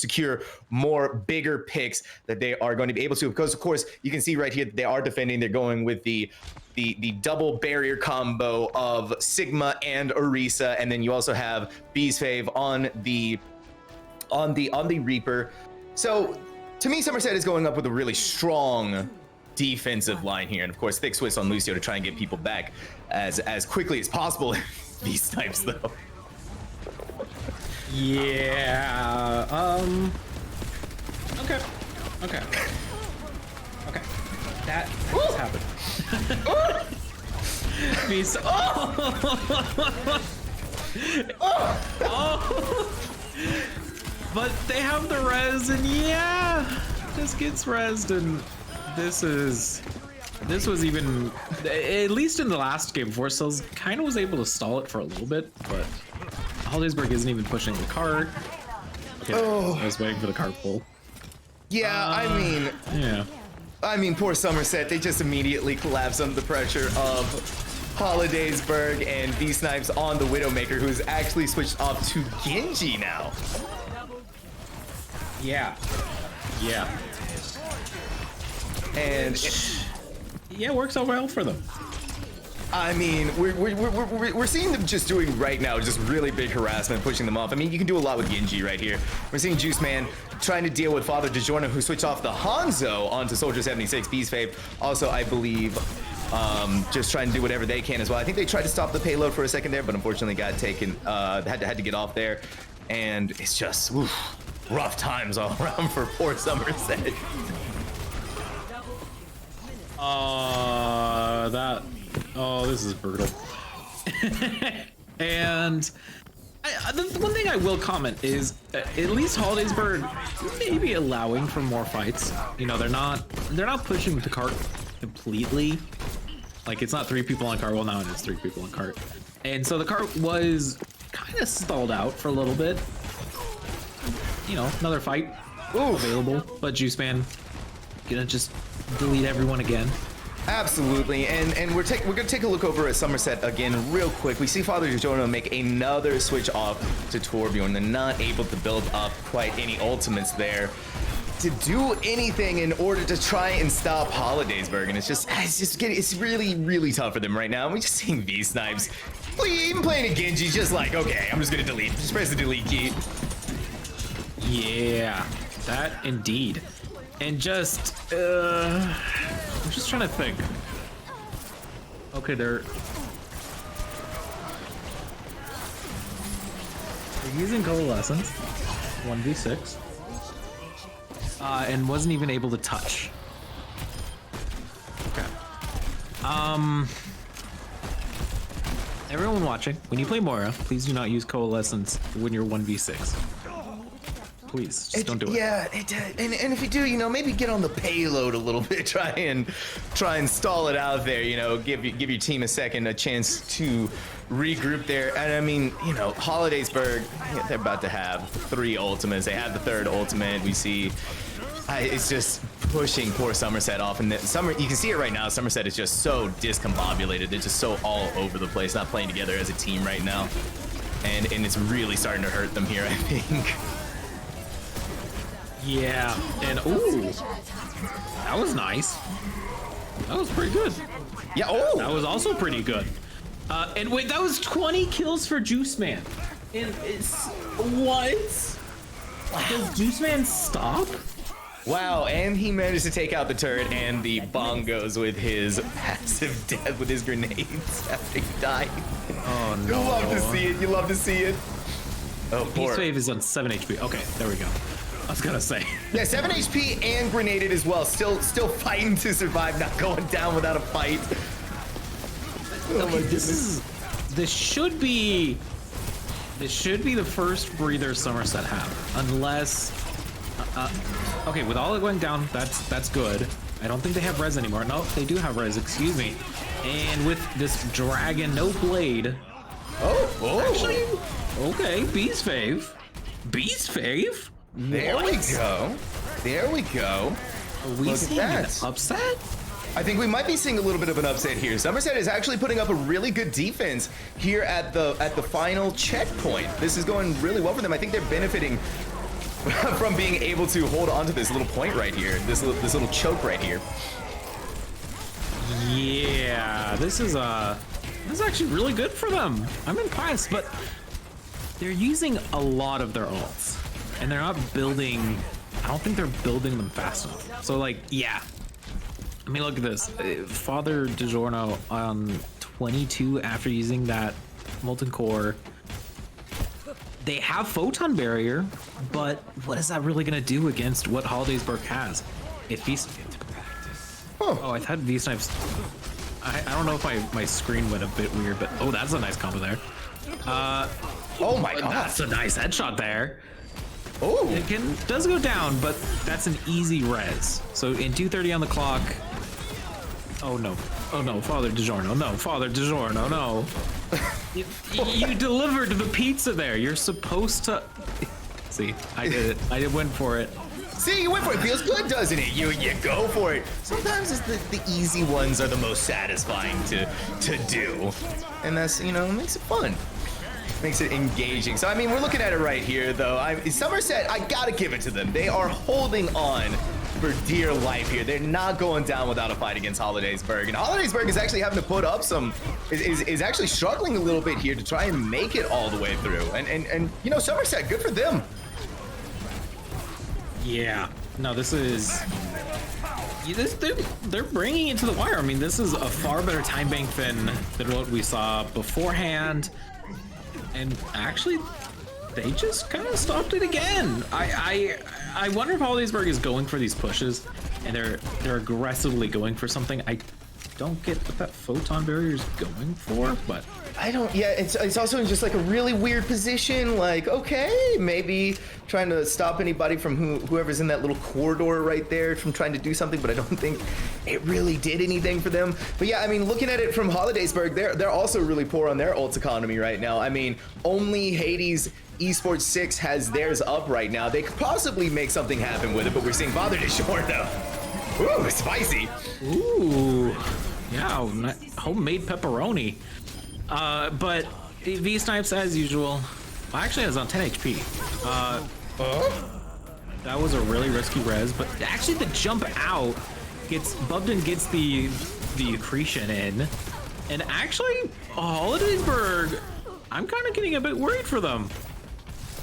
bigger picks that they are going to be able to. Because of course you can see right here that they are defending. They're going with the double barrier combo of Sigma and Orisa, and then you also have Beast Fave on the Reaper. So to me, Somerset is going up with a really strong defensive line here, and of course thick Swiss on Lucio to try and get people back as quickly as possible. These types though. Yeah. Okay. That just happened. These. But they have the res, and yeah, just gets resed, and this was even, at least in the last game, Forcells kind of was able to stall it for a little bit, but Hollidaysburg isn't even pushing the cart. Okay, I was waiting for the cart pull. Yeah, I mean, poor Somerset, they just immediately collapse under the pressure of Hollidaysburg and V Snipes on the Widowmaker, who's actually switched off to Genji now. Yeah. And it works out well for them. I mean, we're seeing them just doing right now just really big harassment, pushing them off. I mean, you can do a lot with Genji right here. We're seeing Juice Man trying to deal with Father DiGiorno, who switched off the Hanzo onto Soldier 76, Beast Fave. Also, I believe, just trying to do whatever they can as well. I think they tried to stop the payload for a second there, but unfortunately got taken, had to get off there. And it's just rough times all around for poor Somerset. This is brutal. And the one thing I will comment is at least Hollidaysburg maybe allowing for more fights. You know, they're not pushing the cart completely. Like, it's not 3 people on cart. Well, now it's 3 people on cart. And so the cart was kind of stalled out for a little bit. You know, another fight available, but Juice Man gonna just delete everyone again. Absolutely, and we're gonna take a look over at Somerset again real quick. We see Father DiGiorno make another switch off to Torbjorn. They're not able to build up quite any ultimates there to do anything in order to try and stop Hollidaysburg, and it's really tough for them right now. And we're just seeing V Snipes, even playing a Genji, just like, okay, I'm just gonna delete, just press the delete key. Yeah, that indeed. And just, I'm just trying to think. Okay, they're using Coalescence, 1v6. and wasn't even able to touch. Okay. Everyone watching, when you play Moira, please do not use Coalescence when you're 1v6. Please, just don't do it. Yeah, and if you do, you know, maybe get on the payload a little bit. Try and stall it out there. You know, give your team a chance to regroup there. And I mean, you know, Hollidaysburg, they're about to have 3 ultimates. They have the 3rd ultimate. We see it's just pushing poor Somerset off, and you can see it right now. Somerset is just so discombobulated. They're just so all over the place, not playing together as a team right now, and it's really starting to hurt them here, I think. Yeah, and ooh, that was nice. That was pretty good. Yeah. Oh, that was also pretty good. And wait, that was 20 kills for Juice Man. And it's what? Does Juice Man stop? Wow, and he managed to take out the turret and the bongos with his passive death with his grenades after he died. Oh no. You love to see it. You love to see it. Oh, poor. Beast Wave is on 7 HP. Okay, there we go. I was gonna say. Yeah, 7 HP and grenaded as well. Still fighting to survive, not going down without a fight. Oh my goodness. This should be the first breather Somerset have, unless. Okay, with all it going down, that's good. I don't think they have res anymore. No, they do have res. Excuse me. And with this dragon, no blade. Oh. Actually, okay, Beast Fave. Beast Fave. There we go. There we go. Are we seeing an upset? I think we might be seeing a little bit of an upset here. Somerset is actually putting up a really good defense here at the final checkpoint. This is going really well for them. I think they're benefiting from being able to hold on to this little point right here, this little choke right here. Yeah, this is actually really good for them. I'm impressed, but they're using a lot of their ults, and they're not building. I don't think they're building them fast enough. So like, yeah. I mean, look at this. Father DiGiorno on 22 after using that molten core. They have photon barrier, but what is that really gonna do against what Hollidaysburg has? If he's oh, I thought V-Snipes. I don't know if my screen went a bit weird, but oh, that's a nice combo there. Oh my god, that's a nice headshot there. Oh, it does go down, but that's an easy res. So in 2:30 on the clock. Oh no, Father DiGiorno, no, Father DiGiorno, no. You delivered the pizza there. You're supposed to. See, I did it. I went for it. See, you went for it. Feels good, doesn't it? You go for it. Sometimes it's the easy ones are the most satisfying to do, and that's, you know, makes it fun. Makes it engaging. So I mean, we're looking at it right here, though. Somerset, I gotta give it to them. They are holding on for dear life here. They're not going down without a fight against Hollidaysburg, and Hollidaysburg is actually having to put up is actually struggling a little bit here to try and make it all the way through. And you know, Somerset, good for them. Yeah. No, this is. They're bringing it to the wire. I mean, this is a far better time bank than what we saw beforehand. And actually, they just kind of stopped it again. I wonder if Hollidaysburg is going for these pushes, and they're aggressively going for something. I don't get what that photon barrier is going for, but I don't. Yeah, it's also in just like a really weird position. Like, okay, maybe trying to stop anybody from whoever's in that little corridor right there from trying to do something, but I don't think it really did anything for them. But yeah, I mean, looking at it from Hollidaysburg, they're also really poor on their ult economy right now. I mean, only Hades Esports 6 has theirs up right now. They could possibly make something happen with it, but we're seeing Father DiGiorno. Ooh, spicy. Ooh, yeah, homemade pepperoni. But V-Snipes, as usual, actually is on 10 HP. That was a really risky res, but actually the jump out gets Bubden gets the accretion in, and actually Hollidaysburg, I'm kind of getting a bit worried for them.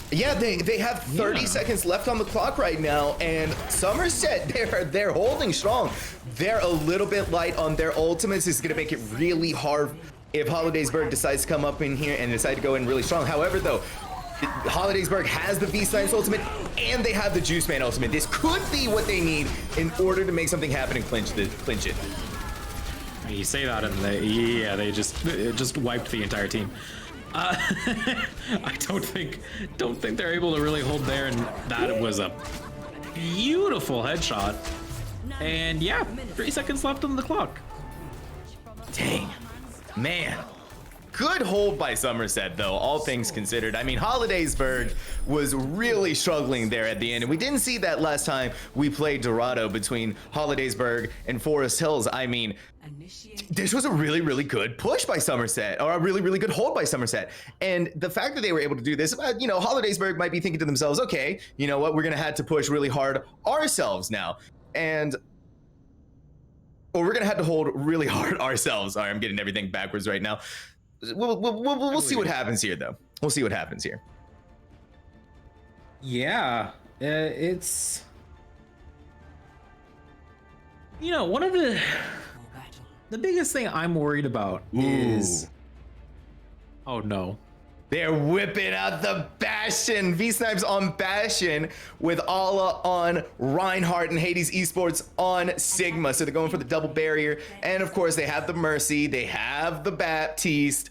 Yeah, they have 30 seconds left on the clock right now, and Somerset, they're holding strong. They're a little bit light on their ultimates. This is gonna make it really hard if Hollidaysburg decides to come up in here and decide to go in really strong. However, though, Hollidaysburg has the V-Snipes ultimate, and they have the Juice Man ultimate. This could be what they need in order to make something happen and clinch it. You say that, and they just wiped the entire team. I don't think they're able to really hold there, and that was a beautiful headshot. And yeah, 3 seconds left on the clock. Dang, man. Good hold by Somerset, though, all things considered. I mean, Hollidaysburg was really struggling there at the end, and we didn't see that last time we played Dorado between Hollidaysburg and Forest Hills. I mean, this was a really, really good push by Somerset, or a really, really good hold by Somerset. And the fact that they were able to do this, you know, Hollidaysburg might be thinking to themselves, okay, you know what, we're going to have to push really hard ourselves now. Or we're going to have to hold really hard ourselves. Sorry, I'm getting everything backwards right now. We'll see what happens here, though. We'll see what happens here. Yeah, it's, you know, one of the biggest thing I'm worried about is, oh no, they're whipping out the Bastion. V-Snipes on Bastion with Ala on Reinhardt and Hades Esports on Sigma. So they're going for the double barrier. And of course, they have the Mercy. They have the Baptiste.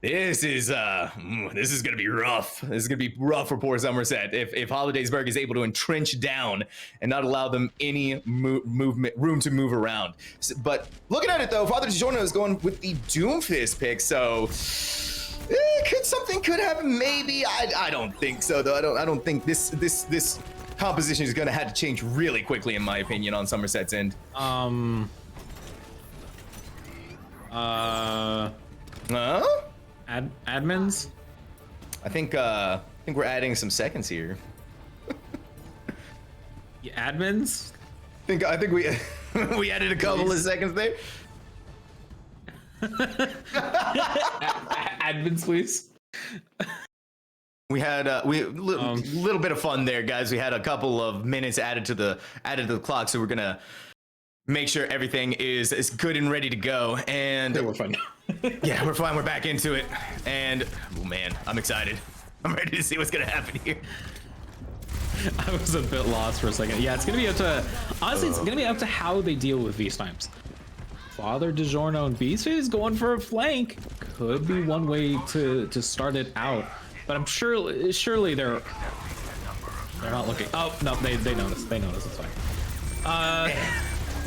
This is gonna be rough. This is gonna be rough for poor Somerset if Hollidaysburg is able to entrench down and not allow them any room to move around. But looking at it though, Father DiGiorno is going with the Doomfist pick, so something could happen. Maybe I don't think so though. I don't think this composition is gonna have to change really quickly in my opinion on Somerset's end. Admins? I think we're adding some seconds here. Yeah, admins? I think we we added a couple of seconds there. Admins, please. We had little bit of fun there, guys. We had a couple of minutes added to the clock, so we're gonna make sure everything is good and ready to go. And we're fine. Yeah, we're fine. We're back into it, and oh man, I'm excited. I'm ready to see what's gonna happen here. I was a bit lost for a second. Yeah, it's gonna be up to, honestly, it's gonna be up to how they deal with V-Snipes. Father DiGiorno and Beastface going for a flank could be one way to start it out, but I'm surely they're not looking. Oh no, they noticed. It's fine.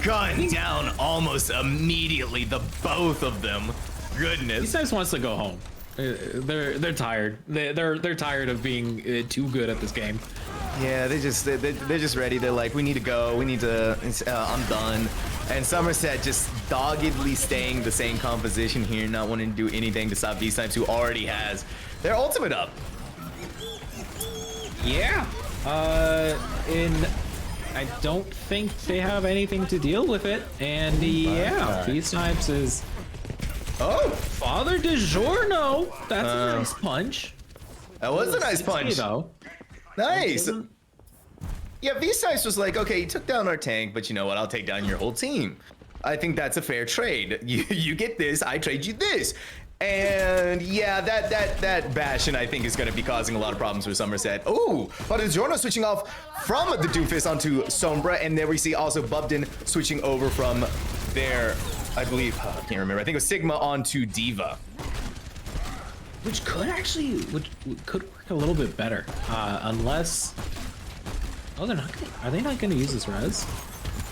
Gun down almost immediately. The both of them. Goodness. V-Snipes wants to go home. They're tired. They're tired of being too good at this game. Yeah, they're just ready. They're like, we need to go. We need to. I'm done. And Somerset just doggedly staying the same composition here, not wanting to do anything to stop V-Snipes, who already has their ultimate up. Yeah. I don't think they have anything to deal with it. And yeah, V-Snipes is. Oh, Father DiGiorno. That's a nice punch. That was a nice punch. Though. Nice. Yeah, V-Snipes was like, okay, you took down our tank, but you know what? I'll take down your whole team. I think that's a fair trade. You get this, I trade you this. And yeah, that Bastion I think is going to be causing a lot of problems for Somerset. Oh, but DiGiorno switching off from the Doomfist onto Sombra, and there we see also Bubden switching over from their, I believe, I can't remember. I think it was Sigma onto Diva. Which could actually, could work a little bit better, unless. Oh, are they not gonna use this res?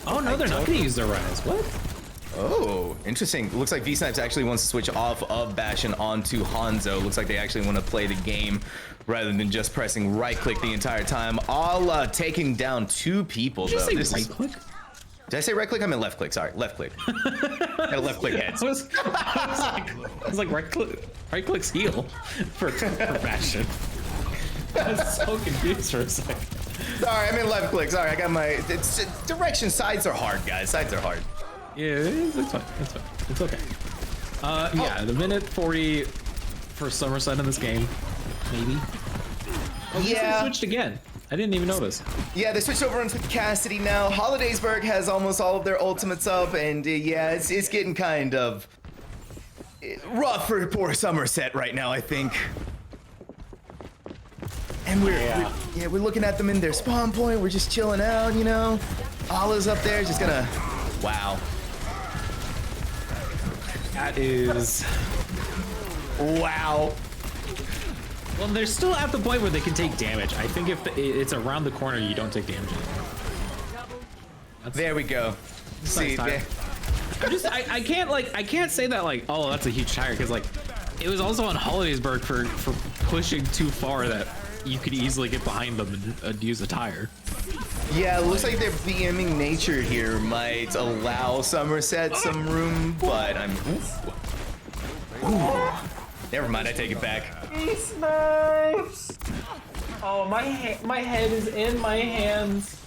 Oh no, they're not gonna use their res. What? Oh, interesting. Looks like V-Snipes actually wants to switch off of Bastion onto Hanzo. Looks like they actually want to play the game rather than just pressing right click the entire time. All taking down 2 people though. Did you say right click? Did I say right click? I meant left click. Sorry, left click. Had a left click head. I was like right click's heal for Bastion. I was so confused for a second. Sorry, I mean left click. Sorry, I got my direction. Sides are hard, guys. Sides are hard. Yeah, it's fine. It's okay. Yeah, the minute 40 for Somerset in this game, maybe. Oh, yeah. They switched again. I didn't even notice. Yeah, they switched over into Cassidy now. Hollidaysburg has almost all of their ultimates up, and yeah, it's getting kind of rough for poor Somerset right now, I think. And we're looking at them in their spawn point. We're just chilling out, you know. Allah's up there, just gonna. Wow. That is. Wow. Well, they're still at the point where they can take damage. I think if it's around the corner, you don't take damage. There we go. See, nice I can't say that like, oh, that's a huge tire, because like it was also on Hollidaysburg for pushing too far that you could easily get behind them and use a tire. Yeah, it looks like their BMing nature here might allow Somerset some room, but I'm. Ooh. Never mind, I take it back. He's nice. Oh, my head is in my hands,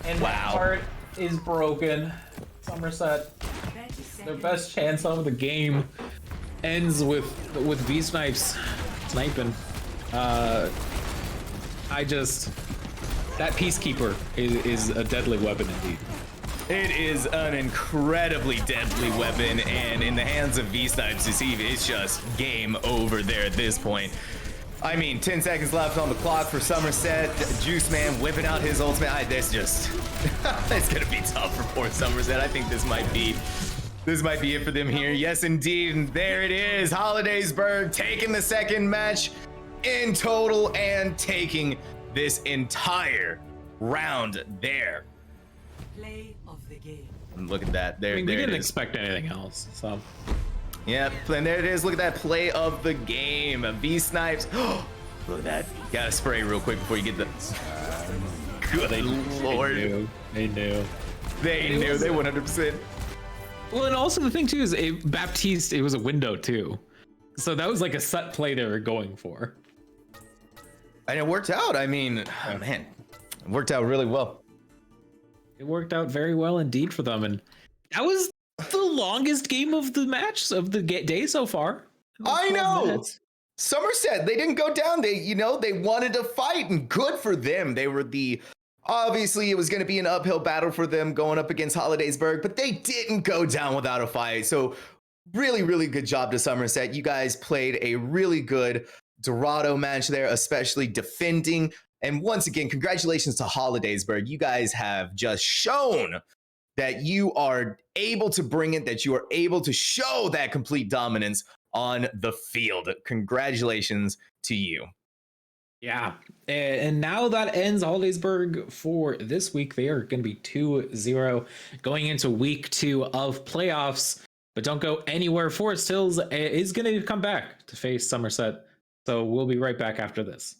and my heart is broken. Somerset, their best chance of the game ends with V snipes sniping. That Peacekeeper is a deadly weapon indeed. It is an incredibly deadly weapon, and in the hands of V-Snipes, it's just game over there at this point. I mean, 10 seconds left on the clock for Somerset. Juice Man whipping out his ultimate. It's gonna be tough for poor Somerset. I think this might be it for them here. Yes, indeed. And there it is. Hollidaysburg taking the second match in total and taking this entire round there. Play of the game. And look at that. There, I mean, we there didn't it is. expect anything else, so. Yep, and there it is. Look at that play of the game. V Snipes. Look at that. Gotta spray real quick before you get the. Good lord. They knew. They 100%. Well, and also the thing too is Baptiste, it was a window too. So that was like a set play they were going for. And it worked out. I mean, oh, man, it worked out really well. It worked out very well indeed for them, and that was the longest game of the match of the day so far. I know. Minutes. Somerset, they didn't go down. They wanted to fight, and good for them. They were obviously it was going to be an uphill battle for them going up against Hollidaysburg, but they didn't go down without a fight. So really, really good job to Somerset. You guys played a really good Dorado match there, especially defending. And once again, congratulations to Hollidaysburg. You guys have just shown that you are able to bring it, that you are able to show that complete dominance on the field. Congratulations to you. Yeah, and now that ends Hollidaysburg for this week. They are going to be 2-0 going into week 2 of playoffs. But don't go anywhere. Forest Hills is going to come back to face Somerset. So we'll be right back after this.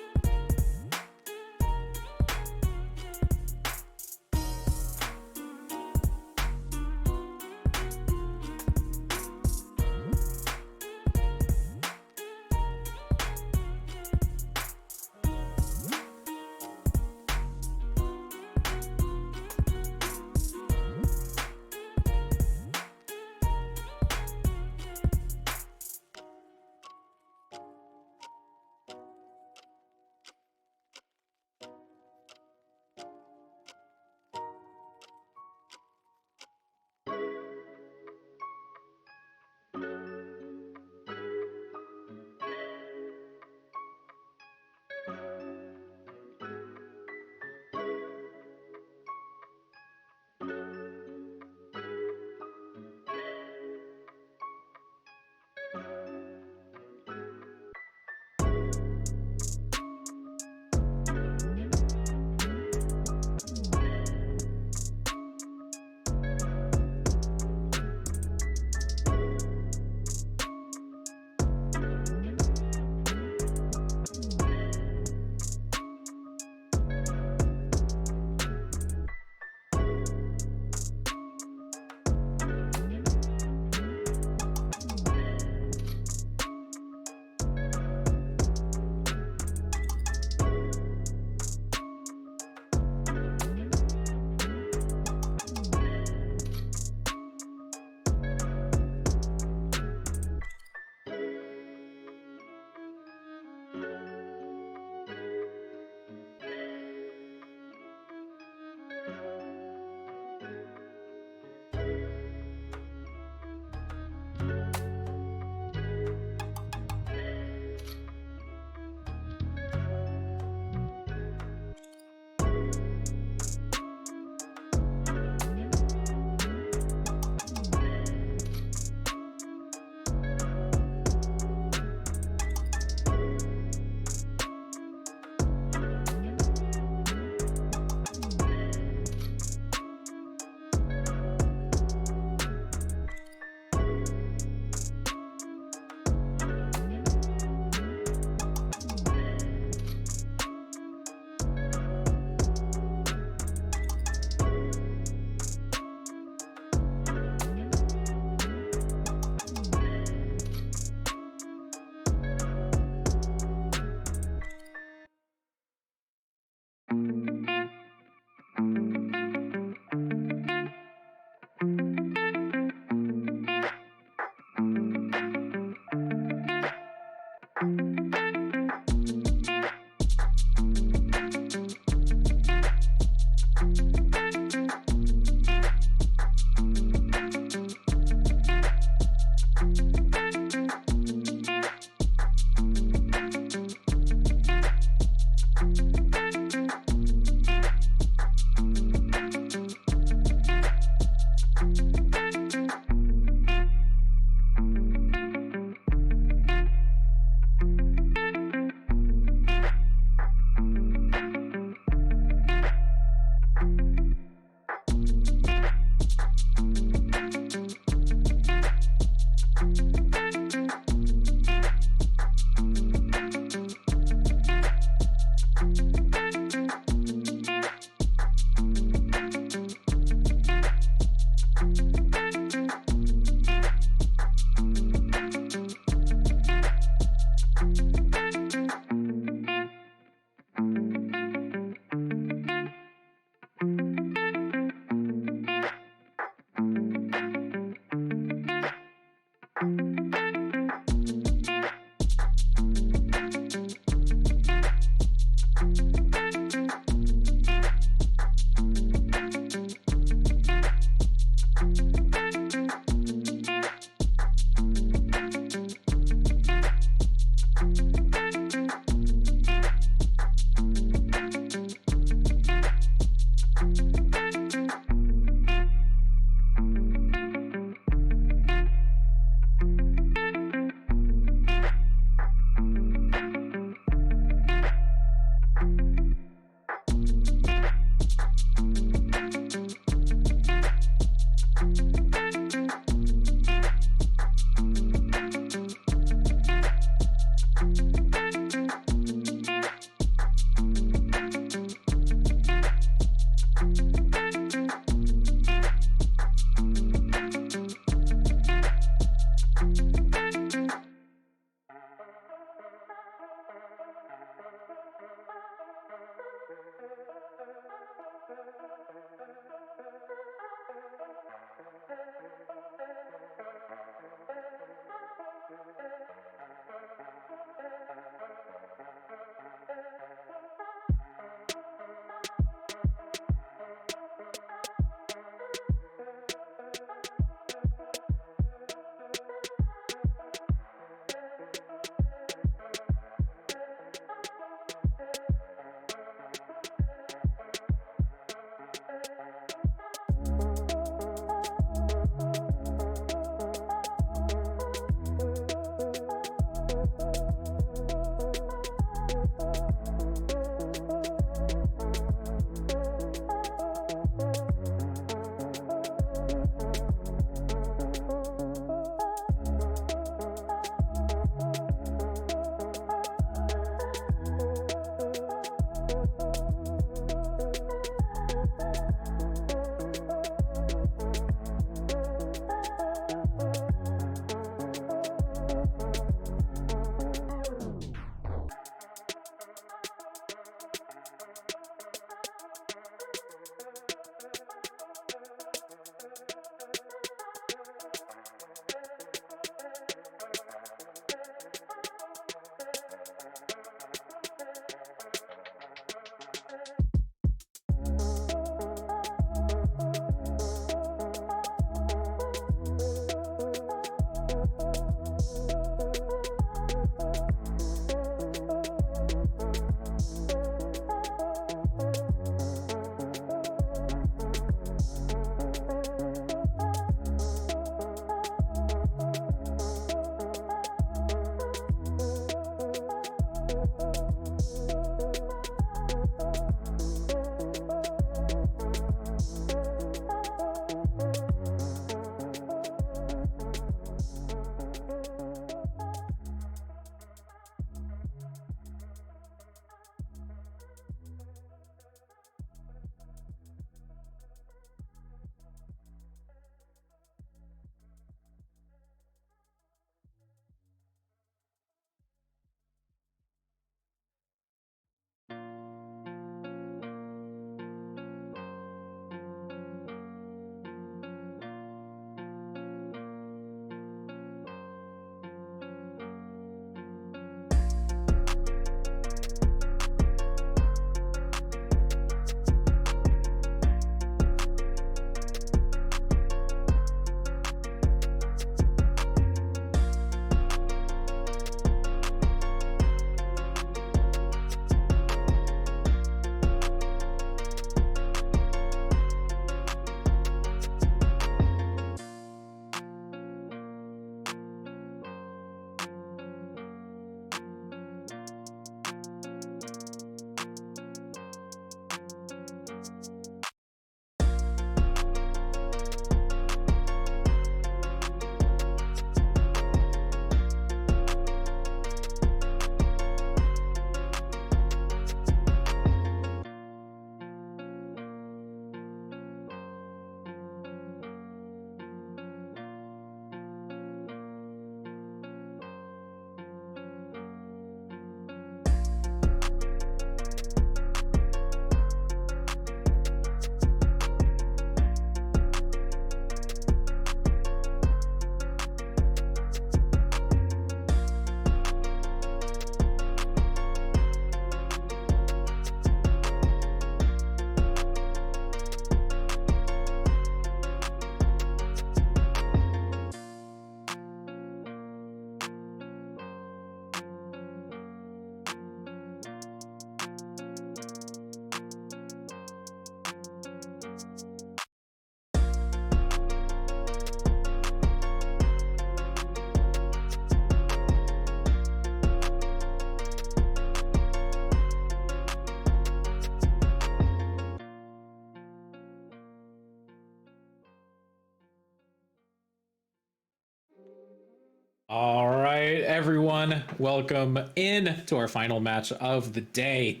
All right, everyone, welcome in to our final match of the day.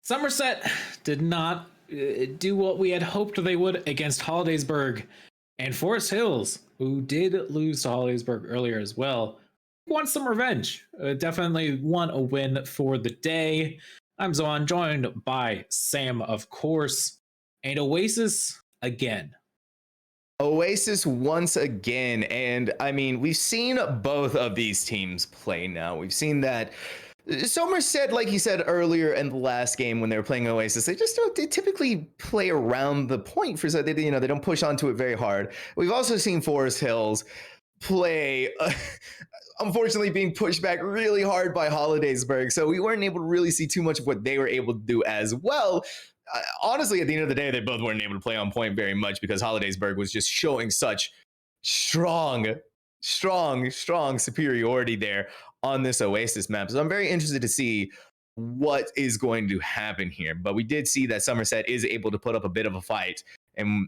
Somerset did not do what we had hoped they would against Hollidaysburg, and Forest Hills, who did lose to Hollidaysburg earlier as well, want some revenge. Definitely want a win for the day. I'm Zohan, joined by Sam, of course, and Oasis again. Oasis once again, and I mean, we've seen both of these teams play now. We've seen that Somerset, like you said earlier in the last game when they were playing Oasis, they typically play around the point for so they don't push onto it very hard. We've also seen Forest Hills play, unfortunately, being pushed back really hard by Hollidaysburg, so we weren't able to really see too much of what they were able to do as well. Honestly, at the end of the day, they both weren't able to play on point very much because Hollidaysburg was just showing such strong superiority there on this Oasis map. So I'm very interested to see what is going to happen here. But we did see that Somerset is able to put up a bit of a fight, and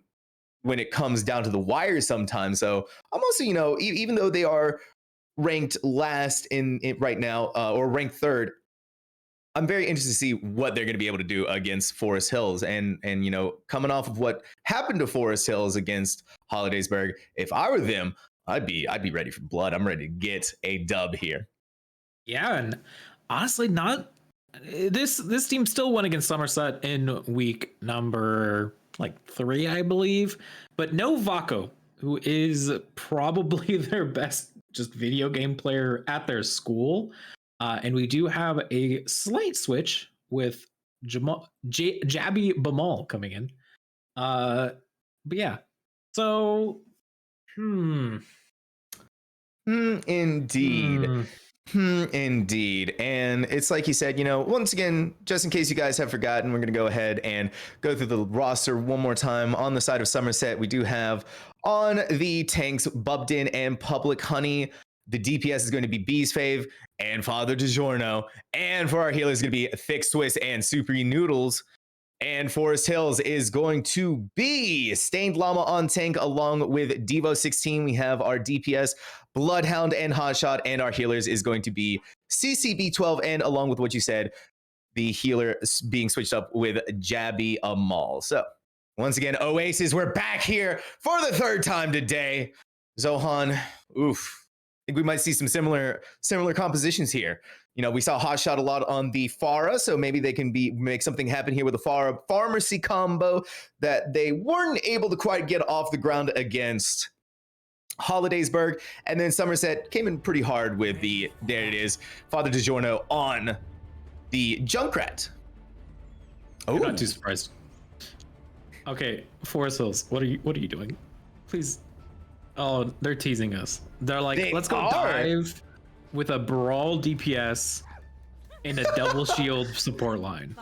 when it comes down to the wire sometimes. So I'm also, even though they are ranked last in right now, or ranked third, I'm very interested to see what they're going to be able to do against Forest Hills, and coming off of what happened to Forest Hills against Hollidaysburg. If I were them, I'd be ready for blood. I'm ready to get a dub here. Yeah, and honestly, not this team still won against Somerset in week number 3, I believe, but no Vaco, who is probably their best just video game player at their school. And we do have a slight switch with Jabby Bamal coming in. But yeah, so Indeed. Indeed. And it's like you said, once again, just in case you guys have forgotten, we're going to go ahead and go through the roster one more time. On the side of Somerset, we do have on the tanks Bubden and Public Honey. The DPS is going to be Bees Fave and Father DiGiorno. And for our healers, is going to be Thick Swiss and Super Noodles. And Forest Hills is going to be Stained Llama on tank along with Devo 16. We have our DPS, Bloodhound and Hotshot, and our healers is going to be CCB12, and along with what you said, the healer being switched up with Jabby Amal. So once again, Oasis, we're back here for the third time today. Zohan, oof. I think we might see some similar compositions here. We saw Hotshot a lot on the Pharah, so maybe they can make something happen here with the Pharah Pharmacy combo that they weren't able to quite get off the ground against Hollidaysburg. And then Somerset came in pretty hard with there it is, Father DiGiorno on the Junkrat. I'm not too surprised. Okay, Forest Hills, what are you doing? Please. Oh, they're teasing us. They're like, let's go dive with a Brawl DPS and a double shield support line.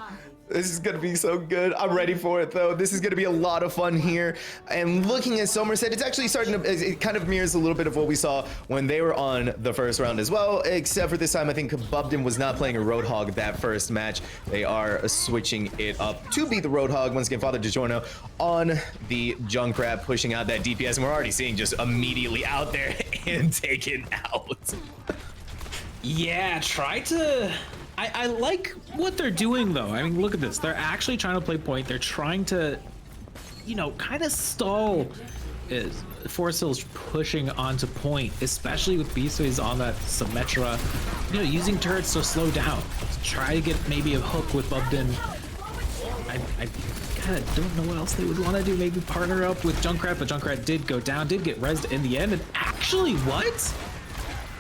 This is going to be so good. I'm ready for it, though. This is going to be a lot of fun here. And looking at Somerset, it's actually it kind of mirrors a little bit of what we saw when they were on the first round as well, except for this time, I think Bubden was not playing a Roadhog that first match. They are switching it up to be the Roadhog. Once again, Father DiGiorno on the Junkrat, pushing out that DPS, and we're already seeing just immediately out there and taken out. Yeah, try to... I like what they're doing, though. I mean, look at this. They're actually trying to play point. They're trying to, kind of stall Forest Hills pushing onto point, especially with Beastface on that Symmetra, using turrets to slow down. To try to get maybe a hook with Bubden. I kind of don't know what else they would want to do. Maybe partner up with Junkrat, but Junkrat did go down, did get rezzed in the end. And actually, what?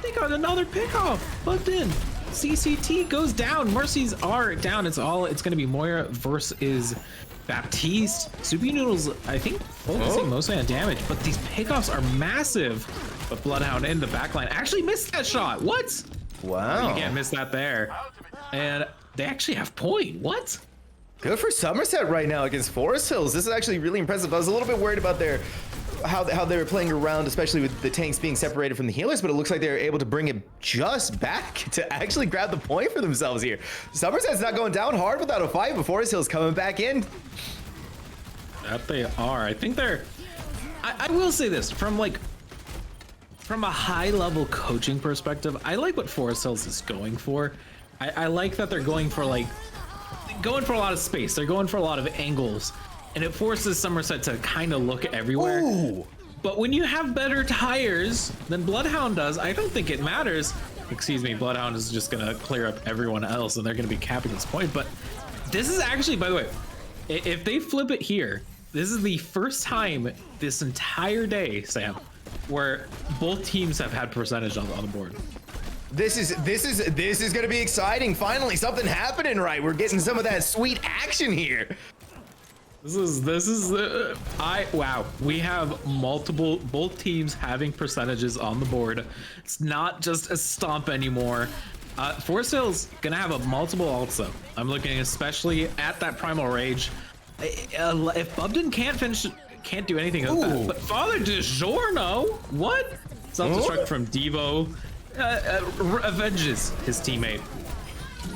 They got another pickoff. Bubden. CCT goes down. Mercies are down. It's going to be Moira versus Baptiste. Super Noodles, I think, focusing mostly on damage, but these pickoffs are massive. But Bloodhound in the backline actually missed that shot. What? Wow. You can't miss that there. And they actually have point. What? Good for Somerset right now against Forest Hills. This is actually really impressive. I was a little bit worried about how they were playing around, especially with the tanks being separated from the healers, but it looks like they were able to bring it just back to actually grab the point for themselves here. Somerset's not going down hard without a fight, but Forest Hills coming back in. That they are. I think they're... I will say this, from from a high level coaching perspective, I like what Forest Hills is going for. I like that they're going for a lot of space. They're going for a lot of angles, and it forces Somerset to kind of look everywhere. Ooh. But when you have better tires than Bloodhound does, I don't think it matters. Excuse me, Bloodhound is just gonna clear up everyone else, and they're gonna be capping this point. But this is actually, by the way, if they flip it here, this is the first time this entire day, Sam, where both teams have had percentage on the board. This is gonna be exciting. Finally, something happening right. We're getting some of that sweet action here. Wow. We have both teams having percentages on the board. It's not just a stomp anymore. Forest Hills gonna have a multiple also. I'm looking especially at that Primal Rage. If Bubden can't do anything with that. But Father DiGiorno, what? Self-destruct from Devo avenges his teammate.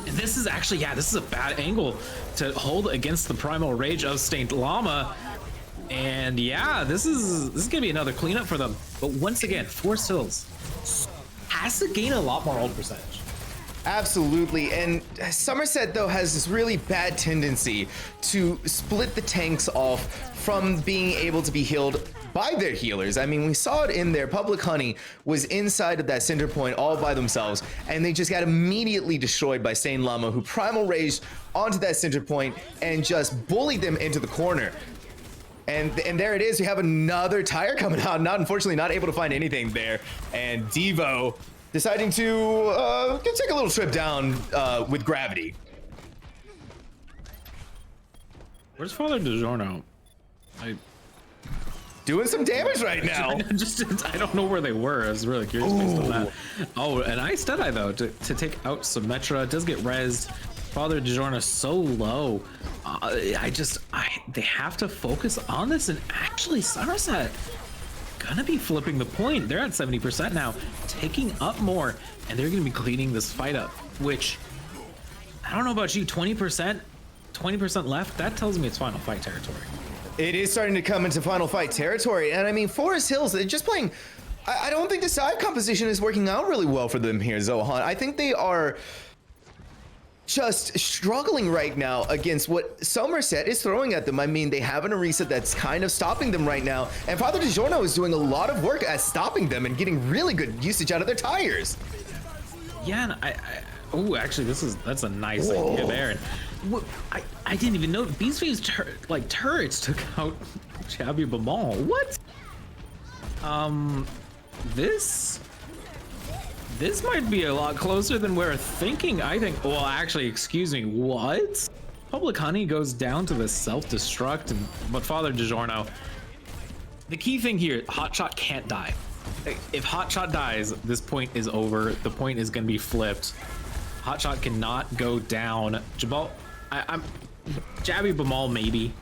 And this is actually, this is a bad angle to hold against the Primal Rage of Stained Llama. And this is gonna be another cleanup for them. But once again, Forest Hills has to gain a lot more ult percentage. Absolutely, and Somerset though has this really bad tendency to split the tanks off from being able to be healed by their healers. I mean, we saw it in there. Public Honey was inside of that center point all by themselves, and they just got immediately destroyed by Stain Llama, who Primal Raged onto that center point and just bullied them into the corner. And there it is. We have another tire coming out. Unfortunately, not able to find anything there. And Devo deciding to take a little trip down with gravity. Where's Father DiGiorno? Doing some damage right now. I don't know where they were. I was really curious based on that. Oh, an Ice Deadeye though to take out Symmetra. It does get rezzed. Father DiGiorno so low. They have to focus on this, and actually Somerset gonna be flipping the point. They're at 70% now, taking up more, and they're gonna be cleaning this fight up, which I don't know about you, 20% left. That tells me it's final fight territory. It is starting to come into final fight territory, and I mean, Forest Hills, they're just playing. I don't think the side composition is working out really well for them here, Zohan. I think they are just struggling right now against what Somerset is throwing at them. I mean, they have an Orisa that's kind of stopping them right now, and Father DiGiorno is doing a lot of work at stopping them and getting really good usage out of their tires. Yeah, and actually, that's a nice idea there. And I didn't even know Beastface turrets took out Chabby Bamal. What? This might be a lot closer than we're thinking. I think. Well, actually, excuse me. What? Public Honey goes down to the self-destruct, but Father DiGiorno. The key thing here: Hotshot can't die. If Hotshot dies, this point is over. The point is going to be flipped. Hotshot cannot go down. Jabal, I'm Jabby Bamal maybe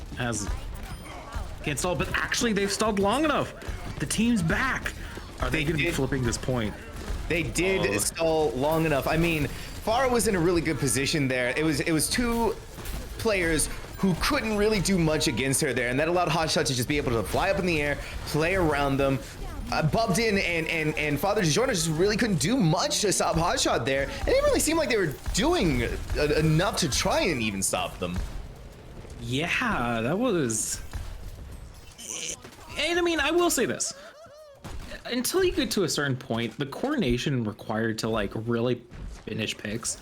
can't stall, but actually they've stalled long enough. The team's back. Are they going to be flipping this point? They did stall long enough. I mean, Farah was in a really good position there. It was two players who couldn't really do much against her there, and that allowed Hotshot to just be able to fly up in the air, play around them. Bubbed in, and Father DiGiorno just really couldn't do much to stop Hotshot there. It didn't really seem like they were doing enough to try and even stop them. Yeah, that was. And I mean, I will say this. Until you get to a certain point, the coordination required to really finish picks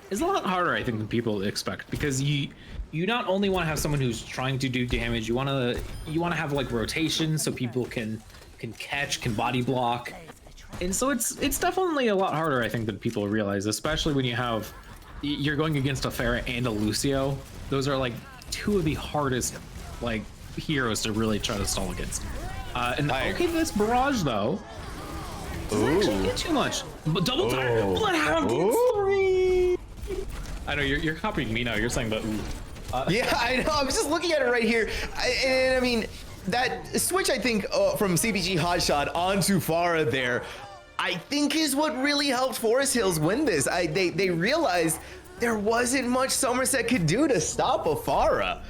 is a lot harder, I think, than people expect, because you not only want to have someone who's trying to do damage, you want to have rotation so people can catch, can body block, and so it's definitely a lot harder, I think, than people realize, especially when you're going against a Pharah and a Lucio. Those are two of the hardest heroes to really try to stall against. This barrage though doesn't actually get too much, but double tire Bloodhound gets 3. I know you're copying me now. You're saying that. Yeah, I know. I'm just looking at it right here, and I mean, that switch, I think, from CBG Hotshot onto Farah there, I think is what really helped Forest Hills win this. They realized there wasn't much Somerset could do to stop a Farah.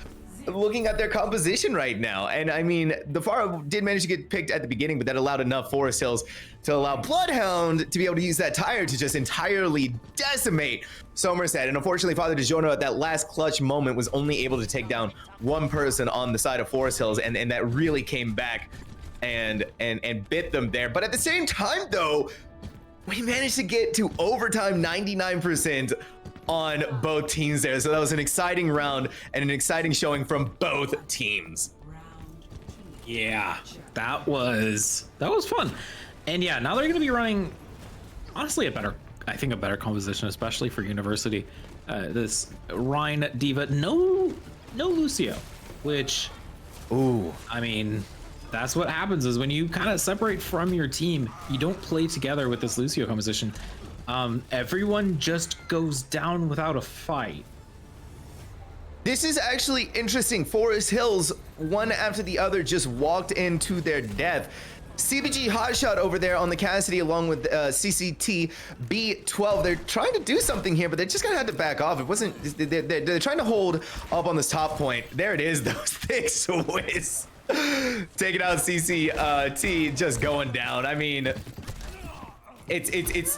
looking at their composition right now. And I mean, the Pharah did manage to get picked at the beginning, but that allowed enough Forest Hills to allow Bloodhound to be able to use that tire to just entirely decimate Somerset. And unfortunately, Father DiGiorno at that last clutch moment was only able to take down one person on the side of Forest Hills, and that really came back and bit them there. But at the same time, though, we managed to get to overtime 99% on both teams there. So that was an exciting round and an exciting showing from both teams. Yeah, that was fun. And yeah, now they're going to be running, honestly, a better composition, especially for University. This Rhine Diva, no Lucio, which, ooh, I mean, that's what happens is when you kind of separate from your team, you don't play together with this Lucio composition. Everyone just goes down without a fight. This is actually interesting. Forest Hills, one after the other, just walked into their death. CBG Hotshot over there on the Cassidy along with CCT B12. They're trying to do something here, but they're just gonna have to back off. It wasn't, they're trying to hold up on this top point. There it is, those thick Swiss. Taking out CCT, just going down. I mean, this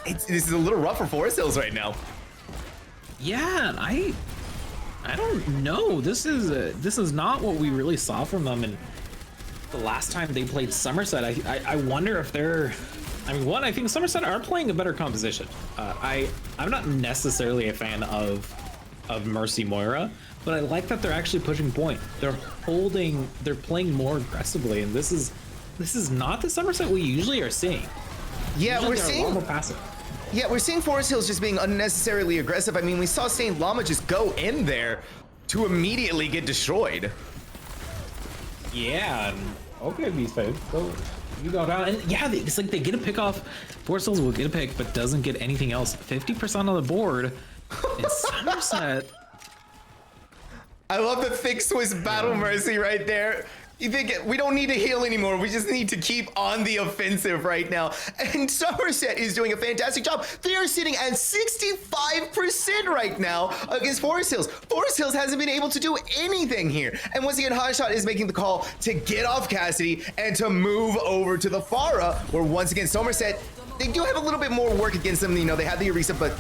is a little rough for Forest Hills right now. Yeah, I don't know. This is not what we really saw from them in the last time they played Somerset. I wonder if they're, I mean, one, I think Somerset are playing a better composition. I'm not necessarily a fan of Mercy Moira, but I like that they're actually pushing point. They're playing more aggressively, and this is not the Somerset we usually are seeing. Yeah, usually we're seeing a lot more passive. Yeah, we're seeing Forest Hills just being unnecessarily aggressive. I mean, we saw Stained Llama just go in there to immediately get destroyed. Yeah, and okay, Beast Babe, go, you go down, and yeah, it's like they get a pick off. Forest Hills will get a pick, but doesn't get anything else. 50% on the board. It's Somerset. I love the thick Swiss battle mercy right there. You think we don't need to heal anymore. We just need to keep on the offensive right now. And Somerset is doing a fantastic job. They are sitting at 65% right now against Forest Hills. Forest Hills hasn't been able to do anything here. And once again, Hotshot is making the call to get off Cassidy and to move over to the Pharah, where once again, Somerset, they do have a little bit more work against them. You know, they have the Orisa, but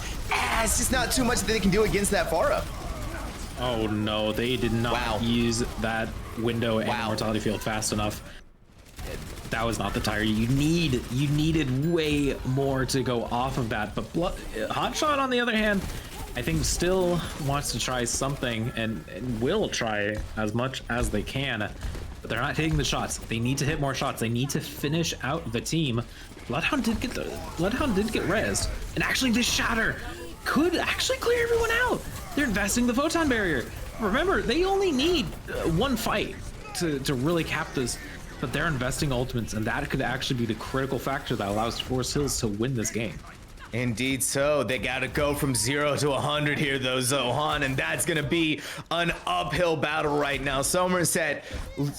it's just not too much that they can do against that Pharah. Oh no, they did not use that window and mortality field fast enough. That was not the tire. You needed way more to go off of that. But Hotshot, on the other hand, I think still wants to try something and will try as much as they can. But they're not hitting the shots. They need to hit more shots. They need to finish out the team. Bloodhound did get rezzed, and actually this shatter could actually clear everyone out. They're investing the photon barrier. Remember, they only need one fight to really cap this, but they're investing ultimates, and that could actually be the critical factor that allows Forest Hills to win this game. Indeed so. They got to go from 0 to 100 here, though, Zohan, and that's going to be an uphill battle right now. Somerset,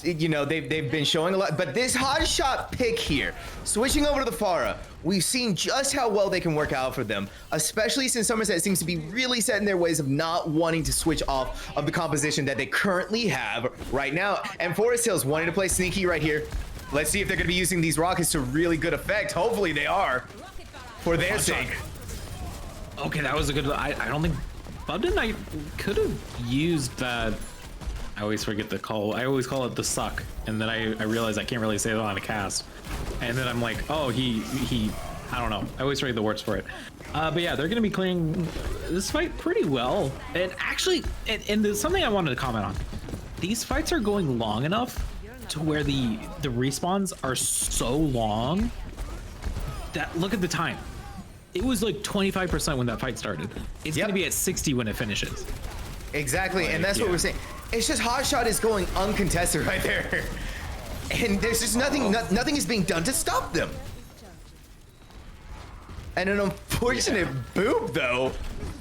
you know, they've been showing a lot, but this Hotshot pick here, switching over to the Pharah, we've seen just how well they can work out for them, especially since Somerset seems to be really set in their ways of not wanting to switch off of the composition that they currently have right now. And Forest Hills wanting to play sneaky right here. Let's see if they're going to be using these rockets to really good effect. Hopefully they are. For their sake. Okay, that was a good. I don't think Bubden, I could have used that. I always forget the call. I always call it the suck, and then I realize I can't really say that on a cast. And then I'm like, oh, he. I don't know. I always forget the words for it. But yeah, they're gonna be clearing this fight pretty well. And actually, and there's something I wanted to comment on. These fights are going long enough to where the respawns are so long that look at the time. It was like 25% when that fight started. It's going to be at 60 when it finishes. Exactly, and that's what we're saying. It's just Hotshot is going uncontested right there. And there's just nothing is being done to stop them. And an unfortunate boop, though,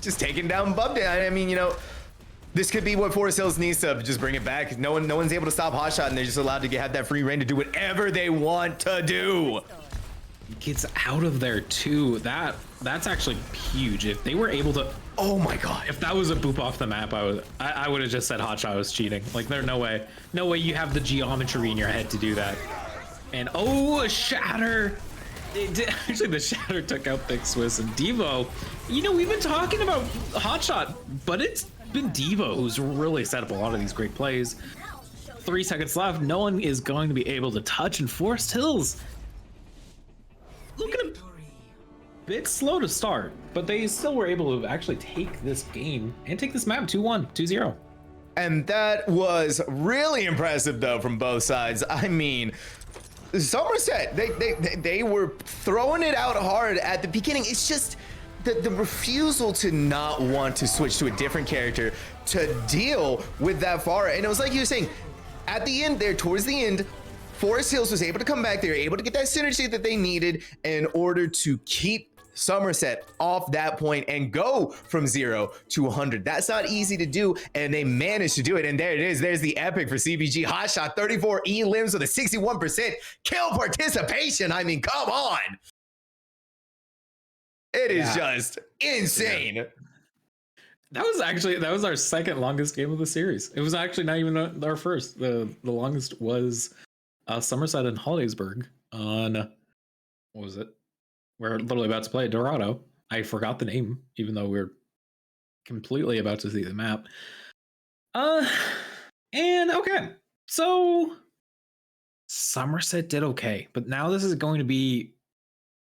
just taking down Bubden. I mean, you know, this could be what Forest Hills needs to just bring it back. No one's able to stop Hotshot, and they're just allowed to have that free reign to do whatever they want to do. gets out of there too. That's actually huge. If they were able to, Oh my god. if that was a boop off the map, I would have just said Hotshot was cheating. Like there's no way you have the geometry in your head to do that. And oh, a shatter. Actually, the shatter took out Thick Swiss and Devo. You know, we've been talking about Hotshot, but it's been Devo who's really set up a lot of these great plays. 3 seconds left. No one is going to be able to touch, and Forest Hills looking a bit slow to start, but they still were able to actually take this game and take this map 2-1, 2-0. And that was really impressive, though, from both sides. I mean, Somerset, they were throwing it out hard at the beginning. It's just the refusal to not want to switch to a different character to deal with that far. And it was like you were saying, at the end there, towards the end, Forest Hills was able to come back. They were able to get that synergy that they needed in order to keep Somerset off that point and go from 0 to 100. That's not easy to do, and they managed to do it. And there it is. There's the epic for CBG. Hotshot 34 elims with a 61% kill participation. I mean, come on. It is just insane. Yeah. That was our second longest game of the series. It was actually not even our first. The longest was Somerset and Hollidaysburg on, what was it? We're literally about to play Dorado. I forgot the name, even though we're completely about to see the map. And okay, so Somerset did okay, but now this is going to be,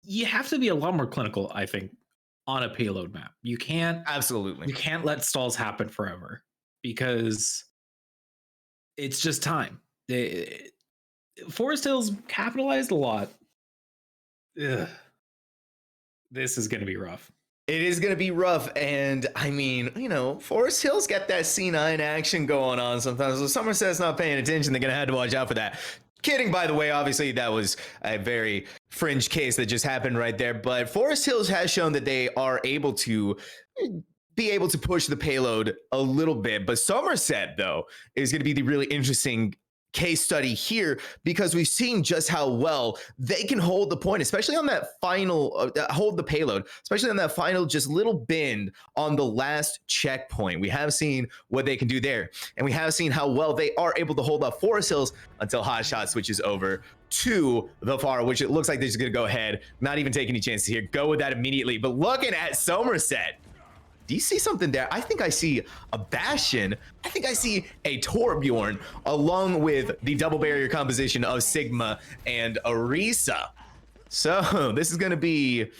you have to be a lot more clinical, I think, on a payload map. You can't let stalls happen forever because it's just time. Forest Hills capitalized a lot. Ugh. This is going to be rough. It is going to be rough. And I mean, you know, Forest Hills got that C9 action going on sometimes. So Somerset's not paying attention. They're going to have to watch out for that. Kidding, by the way. Obviously, that was a very fringe case that just happened right there. But Forest Hills has shown that they are able to push the payload a little bit. But Somerset, though, is going to be the really interesting case study here, because we've seen just how well they can hold the point, especially on that final hold the payload, especially on that final just little bend on the last checkpoint. We have seen what they can do there, and we have seen how well they are able to hold up Forest Hills until Hotshot switches over to the far, which it looks like they're just gonna go ahead, not even take any chances here, go with that immediately. But looking at Somerset, do you see something there? I think I see a Bastion. I think I see a Torbjorn along with the double barrier composition of Sigma and Arisa. So this is going to be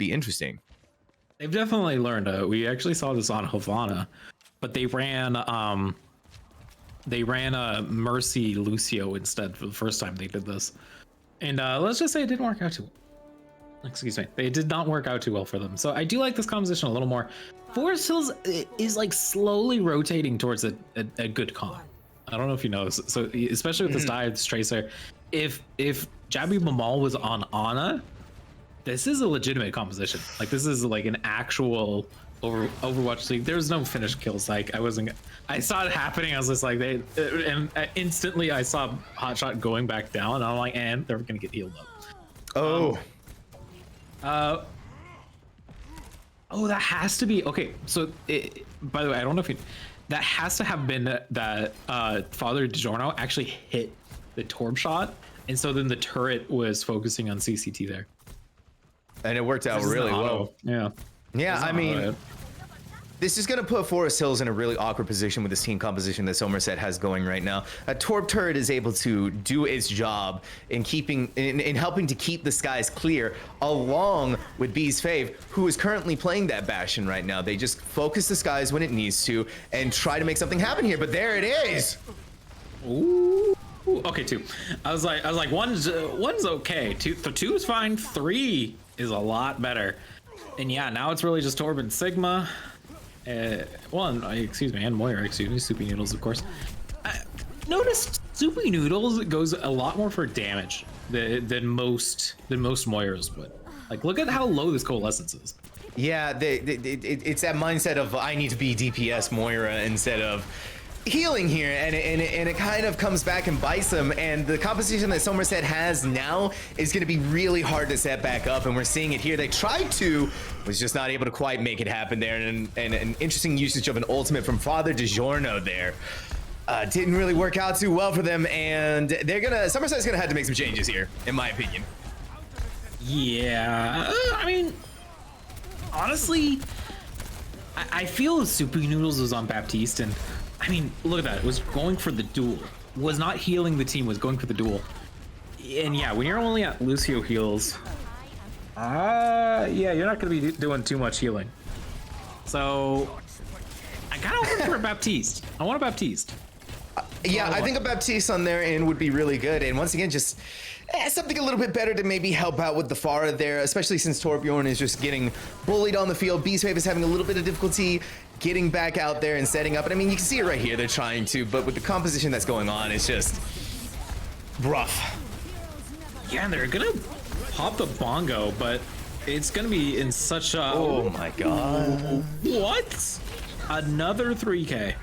interesting. They've definitely learned. We actually saw this on Havana, but they ran Mercy Lucio instead for the first time they did this. And let's just say it didn't work out too well. Excuse me, they did not work out too well for them. So I do like this composition a little more. Forest Hills is like slowly rotating towards a good comp. I don't know if you know this. So especially with this dive, this tracer, if Jabby Mamal was on Ana, this is a legitimate composition. Like this is like an actual Overwatch League. There's no finished kills. Like I saw it happening. I was just like, and instantly I saw Hotshot going back down. And I'm like, and they're gonna get healed up. Oh. That has to be okay. So, by the way, I don't know if that has to have been that Father DiGiorno actually hit the Torb shot, and so then the turret was focusing on CCT there, and it worked out really well. Yeah. I mean, this is going to put Forest Hills in a really awkward position with this team composition that Somerset has going right now. A Torb turret is able to do its job in helping to keep the skies clear, along with B's Fave, who is currently playing that Bastion right now. They just focus the skies when it needs to and try to make something happen here. But there it is. Ooh. Okay, 2. I was like, one's okay. Two is fine. 3 is a lot better. And yeah, now it's really just Torb and Sigma. And Moira, Soupy Noodles, of course. Notice Soupy Noodles goes a lot more for damage than most Moiras, but like look at how low this coalescence is. Yeah, it's that mindset of I need to be DPS Moira instead of healing here, and it kind of comes back and bites them. And the composition that Somerset has now is going to be really hard to set back up, and we're seeing it here. They tried to, was just not able to quite make it happen there. And an interesting usage of an ultimate from Father DiGiorno there. Didn't really work out too well for them, and Somerset's gonna have to make some changes here, in my opinion. Yeah, I mean, honestly, I feel Soupy Noodles was on Baptiste, and I mean, look at that. It was going for the duel. Was not healing the team, was going for the duel. And yeah, when you're only at Lucio heals, yeah, you're not going to be doing too much healing. So, I kind of want for a Baptiste. I want a Baptiste. Yeah, I think a Baptiste on their end would be really good. And once again, just something a little bit better to maybe help out with the Pharah there, especially since Torbjorn is just getting bullied on the field. Beastwave is having a little bit of difficulty getting back out there and setting up. And I mean, you can see it right here. They're trying to, but with the composition that's going on, it's just rough. Yeah, they're going to pop the bongo, but it's going to be in such a... Oh my God. What? Another 3K.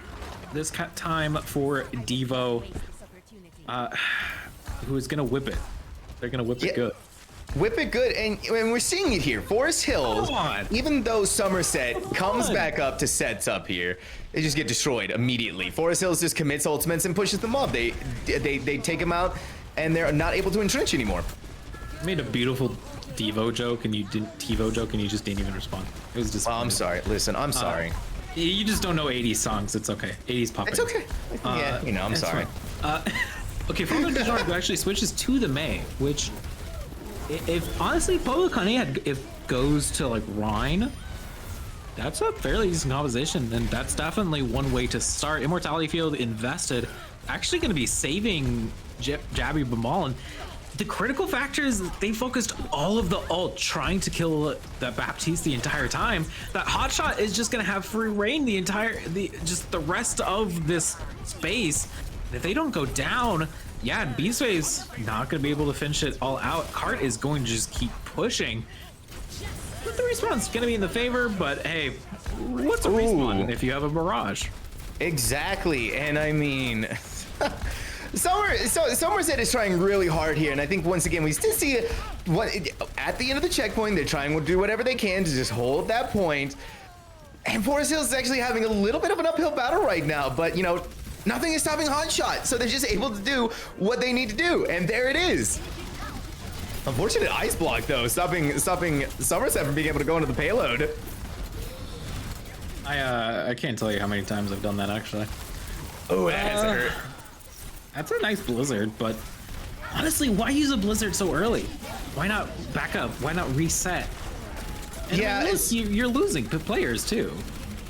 This time for Devo, who is gonna whip it. They're gonna whip it good. Whip it good, and we're seeing it here. Forest Hills, even though Somerset comes back up to sets up here, they just get destroyed immediately. Forest Hills just commits ultimates and pushes them up. They take them out, and they're not able to entrench anymore. I made a beautiful Devo joke, and you didn't TiVo joke, and you just didn't even respond. It was just. Oh, I'm sorry. Listen, I'm sorry. You just don't know 80s songs. It's okay. 80s pop. It's okay. Yeah, you know, I'm sorry. Okay, Father DiGiorno actually switches to the May, which, if honestly, Polo Kanye if goes to like Rhine, that's a fairly decent composition, and that's definitely one way to start. Immortality Field invested, actually going to be saving Jabby Bamal, and the critical factor is they focused all of the ult trying to kill that Baptiste the entire time. That hotshot is just gonna have free reign just the rest of this space. And if they don't go down, yeah, Beastwave's not gonna be able to finish it all out. Cart is going to just keep pushing. But the respawn's gonna be in the favor, but hey, what's a respawn if you have a barrage? Exactly, and I mean, Somerset is trying really hard here, and I think once again we still see at the end of the checkpoint they're trying to do whatever they can to just hold that point. And Forest Hills is actually having a little bit of an uphill battle right now, but you know, nothing is stopping Hotshot, so they're just able to do what they need to do, and there it is. Unfortunate ice block though, stopping Somerset from being able to go into the payload. I can't tell you how many times I've done that actually. Oh, that has hurt. That's a nice blizzard, but honestly, why use a blizzard so early? Why not back up? Why not reset? And yeah, you're losing players too.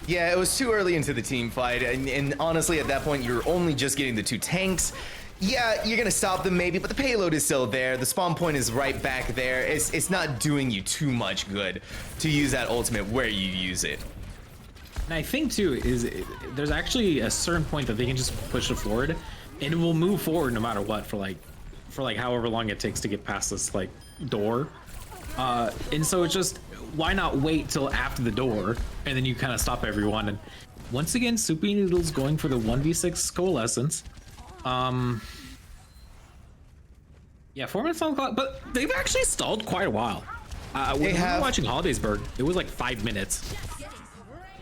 Yeah, it was too early into the team fight, and honestly, at that point, you're only just getting the 2 tanks. Yeah, you're gonna stop them maybe, but the payload is still there. The spawn point is right back there. It's not doing you too much good to use that ultimate where you use it. And I think too is there's actually a certain point that they can just push it forward, and it will move forward no matter what for like however long it takes to get past this like door. And so it's just, why not wait till after the door and then you kind of stop everyone. And once again, Soupy Noodles going for the 1v6 coalescence. Yeah, 4 minutes on the clock, but they've actually stalled quite a while. When we were watching Hollidaysburg, it was like 5 minutes.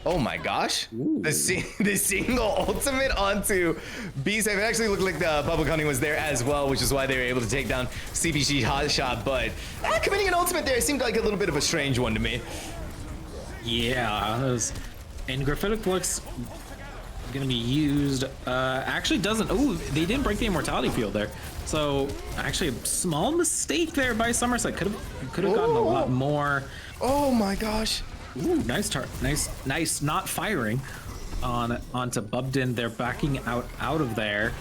Oh my gosh. The single ultimate onto Beastwave. It actually looked like the Public Hunting was there as well, which is why they were able to take down CBG Hotshot, but committing an ultimate there seemed like a little bit of a strange one to me. Yeah, and Graphitic Flux gonna be used, actually doesn't, oh, they didn't break the immortality field there. So actually a small mistake there by Somerset. Could have gotten a lot more. Oh my gosh. Ooh, nice not firing onto Bubden. They're backing out of there.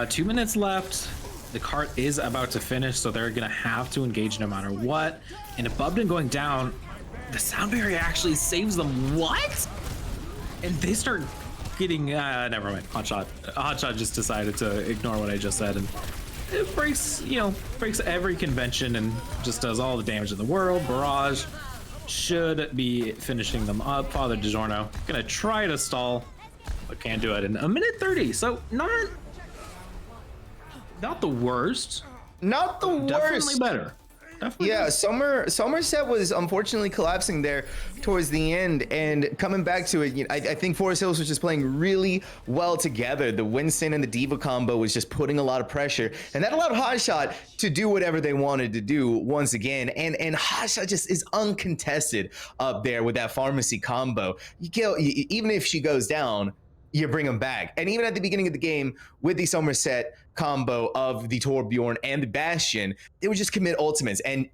2 minutes left. The cart is about to finish, so they're gonna have to engage no matter what. And if Bubden going down, the sound barrier actually saves them. What? And they start getting never mind. Hotshot just decided to ignore what I just said, and it breaks every convention and just does all the damage in the world. Barrage should be finishing them up. Father DiGiorno gonna try to stall. but can do it in a minute 30. So not the worst. Not the worst. Definitely better. Definitely Yeah, better. Somerset was unfortunately collapsing there towards the end, and coming back to it, I think Forest Hills was just playing really well together. The Winston and the Diva combo was just putting a lot of pressure, and that allowed Hotshot to do whatever they wanted to do once again. And Hotshot just is uncontested up there with that pharmacy combo. Even if she goes down, you bring them back. And even at the beginning of the game with the Somerset combo of the Torbjorn and the Bastion, they would just commit ultimates and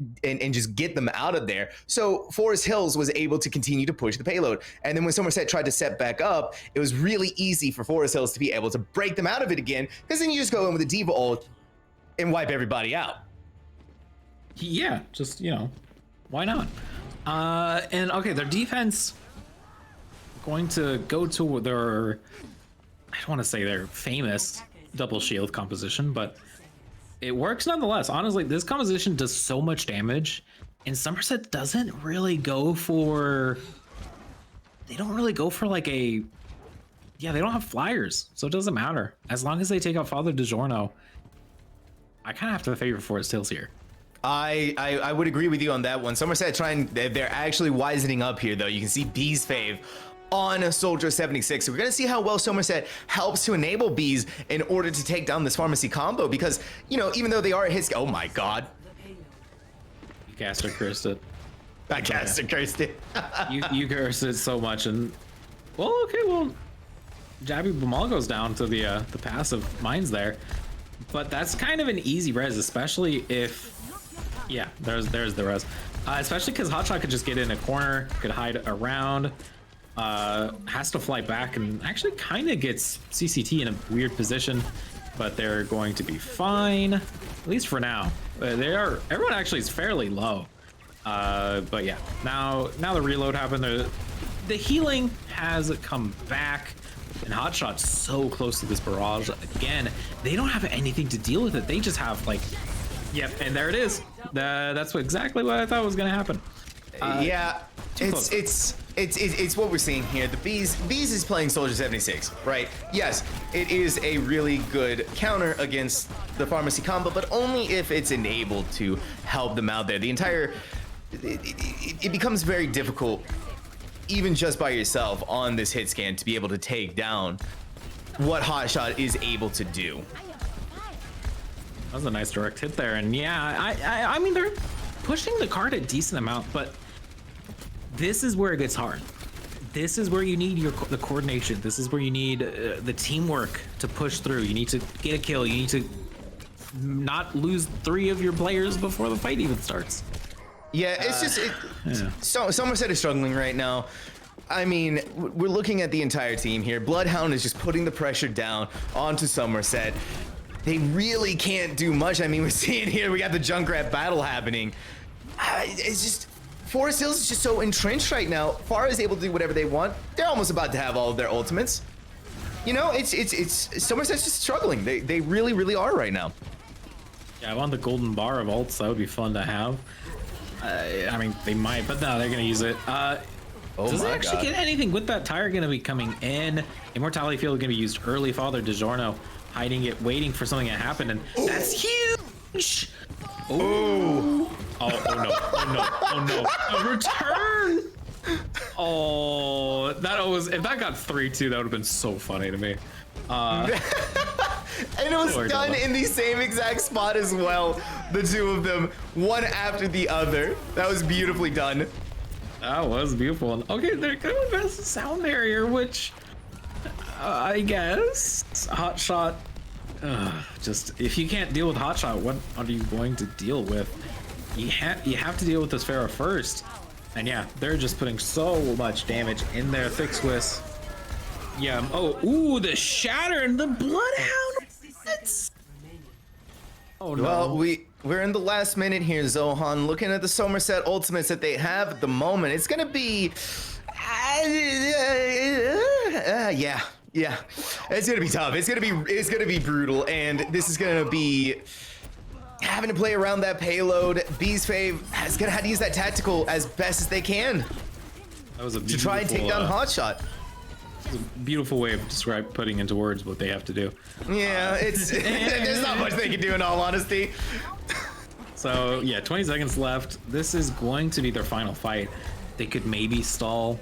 just get them out of there. So Forest Hills was able to continue to push the payload. And then when Somerset tried to set back up, it was really easy for Forest Hills to be able to break them out of it again, because then you just go in with a Diva ult and wipe everybody out. Yeah, just, why not? And okay, their defense going to go to their, I don't want to say their famous double shield composition, but it works nonetheless. Honestly, this composition does so much damage, and Somerset doesn't really go for, they don't have flyers, so it doesn't matter. As long as they take out Father DiGiorno, I kind of have to favor Forest Hills here. I would agree with you on that one. Somerset they're actually wisening up here, though. You can see Bees fave on Soldier 76. So we're going to see how well Somerset helps to enable Bees in order to take down this pharmacy combo, because, even though they are his, oh my god. You caster cursed it. I caster cursed it. you cursed it so much, and Jabby Bamal goes down to the passive mines there, but that's kind of an easy res, especially if, yeah, there's the res, especially because Hotshot could just get in a corner, could hide around, has to fly back, and actually kind of gets CCT in a weird position, but they're going to be fine, at least for now. Everyone actually is fairly low, but yeah, now the reload happened. The healing has come back, and Hotshot's so close to this barrage again. They don't have anything to deal with it. They just have yep, and there it is. That's exactly what I thought was gonna happen. Yeah, it's what we're seeing here. The Bees is playing Soldier 76, right? Yes, it is a really good counter against the pharmacy combo, but only if it's enabled to help them out there. It becomes very difficult, even just by yourself on this hit scan, to be able to take down what Hotshot is able to do. That was a nice direct hit there, and yeah, I mean, they're pushing the card a decent amount, but this is where it gets hard. This is where you need the coordination. This is where you need the teamwork to push through. You need to get a kill. You need to not lose 3 of your players before the fight even starts. Yeah, it's Somerset is struggling right now. I mean, we're looking at the entire team here. Bloodhound is just putting the pressure down onto Somerset. They really can't do much. I mean, we're seeing here, we got the Junkrat battle happening. It's just, Forest Hills is just so entrenched right now. Pharah is able to do whatever they want. They're almost about to have all of their ultimates. It's Somerset's just struggling. They really, really are right now. Yeah, I want the golden bar of ults. That would be fun to have. I mean, they might, but no, they're gonna use it. Does it actually get anything with that tire gonna be coming in? Immortality Field gonna be used early. Father DiGiorno hiding it, waiting for something to happen, and that's huge. Oh no! Oh no! A return! Oh, if that got 3-2, that would have been so funny to me. And it was done in the same exact spot as well. The two of them, one after the other. That was beautifully done. That was beautiful. Okay, they're gonna invest the sound barrier, which I guess Hotshot. Just if you can't deal with Hotshot, what are you going to deal with? You have to deal with this Pharah first. And yeah, they're just putting so much damage in there. Thick Swiss. Yeah. Oh, the shatter and the Bloodhound. What? Oh no. Well, we're in the last minute here, Zohan. Looking at the Somerset ultimates that they have at the moment, it's gonna be, yeah. It's gonna be tough. It's gonna be brutal, and this is gonna be having to play around that payload. Bees Fave is gonna have to use that tactical as best as they can That was a to try and take down Hotshot. Beautiful way of putting into words what they have to do. Yeah, it's there's not much they can do in all honesty. So yeah, 20 seconds left. This is going to be their final fight. They could maybe stall,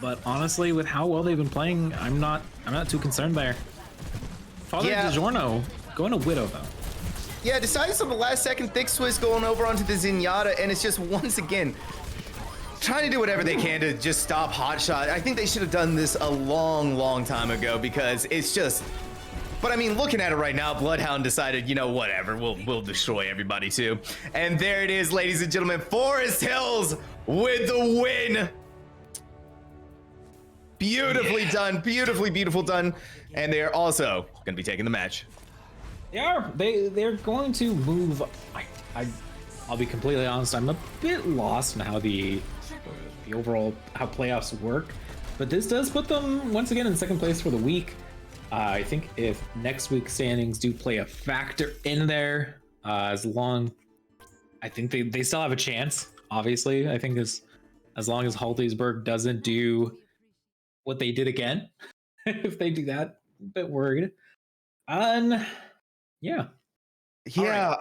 but honestly, with how well they've been playing, I'm not too concerned there. Father DiGiorno going to Widow though. Yeah, decides on the last second, Thick Swiss going over onto the Zenyatta, and it's just once again trying to do whatever they can to just stop Hotshot. I think they should have done this a long time ago because it's just. But I mean, looking at it right now, Bloodhound decided, you know, whatever, we'll destroy everybody too. And there it is, ladies and gentlemen, Forest Hills with the win. Beautifully done, beautiful done. And they are also going to be taking the match. They are. They're going to move. I'll be completely honest. I'm a bit lost in how the overall how playoffs work, but this does put them once again in second place for the week. I think if next week's standings do play a factor in there, I think they still have a chance. Obviously, I think as long as Hollidaysburg doesn't do what they did again, if they do that, a bit worried. Yeah. Right.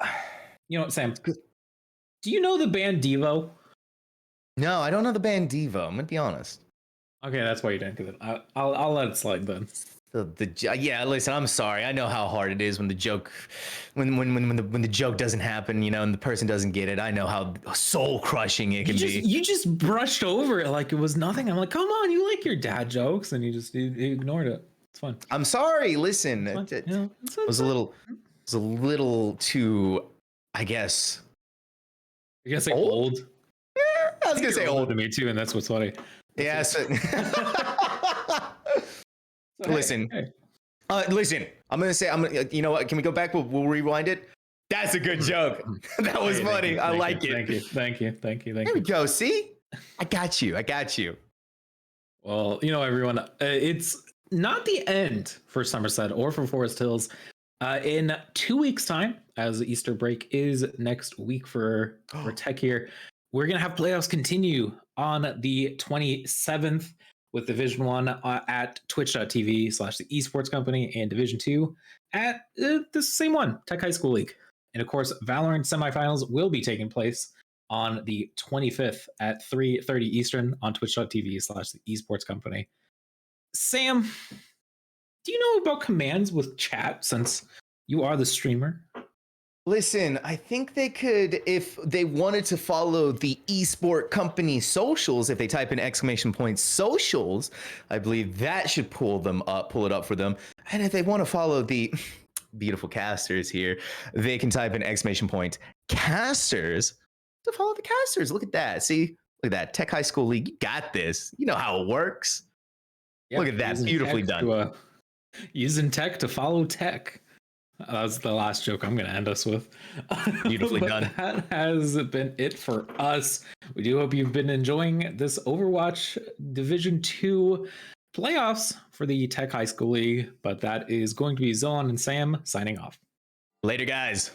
You know what, Sam? Do you know the band Devo? No, I don't know the band Devo. I'm gonna be honest. Okay, that's why you didn't give it. I'll let it slide then. Yeah, listen, I'm sorry. I know how hard it is when the joke, when the joke doesn't happen, you know, and the person doesn't get it. I know how soul crushing it can be. You just brushed over it like it was nothing. I'm like, come on, you like your dad jokes, and you ignored it. It's fine. I'm sorry. Listen, it was a little too, I guess. You gotta say old. I was gonna say old to me too, and that's what's funny. Yeah. Listen, listen. I'm gonna. You know what? Can we go back? We'll rewind it. That's a good joke. That was funny. I like it. Thank you. There we go. See, I got you. Well, you know, everyone, it's not the end for Somerset or for Forest Hills. In 2 weeks' time, as the Easter break is next week for TEC here, we're gonna have playoffs continue on the 27th. With Division 1 at twitch.tv/the esports company, and Division 2 at the same one, TEC High School League. And of course, Valorant semifinals will be taking place on the 25th at 3:30 Eastern on twitch.tv/the esports company. Sam, do you know about commands with chat since you are the streamer? Listen, I think they could, if they wanted to follow the esport company socials, if they type in ! socials, I believe that should pull it up for them. And if they want to follow the beautiful casters here, they can type in ! casters to follow the casters. Look at that. See, look at that. TEC High School League. You got this. You know how it works. Yep, look at that. Beautifully done. Using tech to follow tech. That's the last joke I'm going to end us with. Beautifully done. That has been it for us. We do hope you've been enjoying this Overwatch Division 2 playoffs for the TEC High School League. But that is going to be Zon and Sam signing off. Later, guys.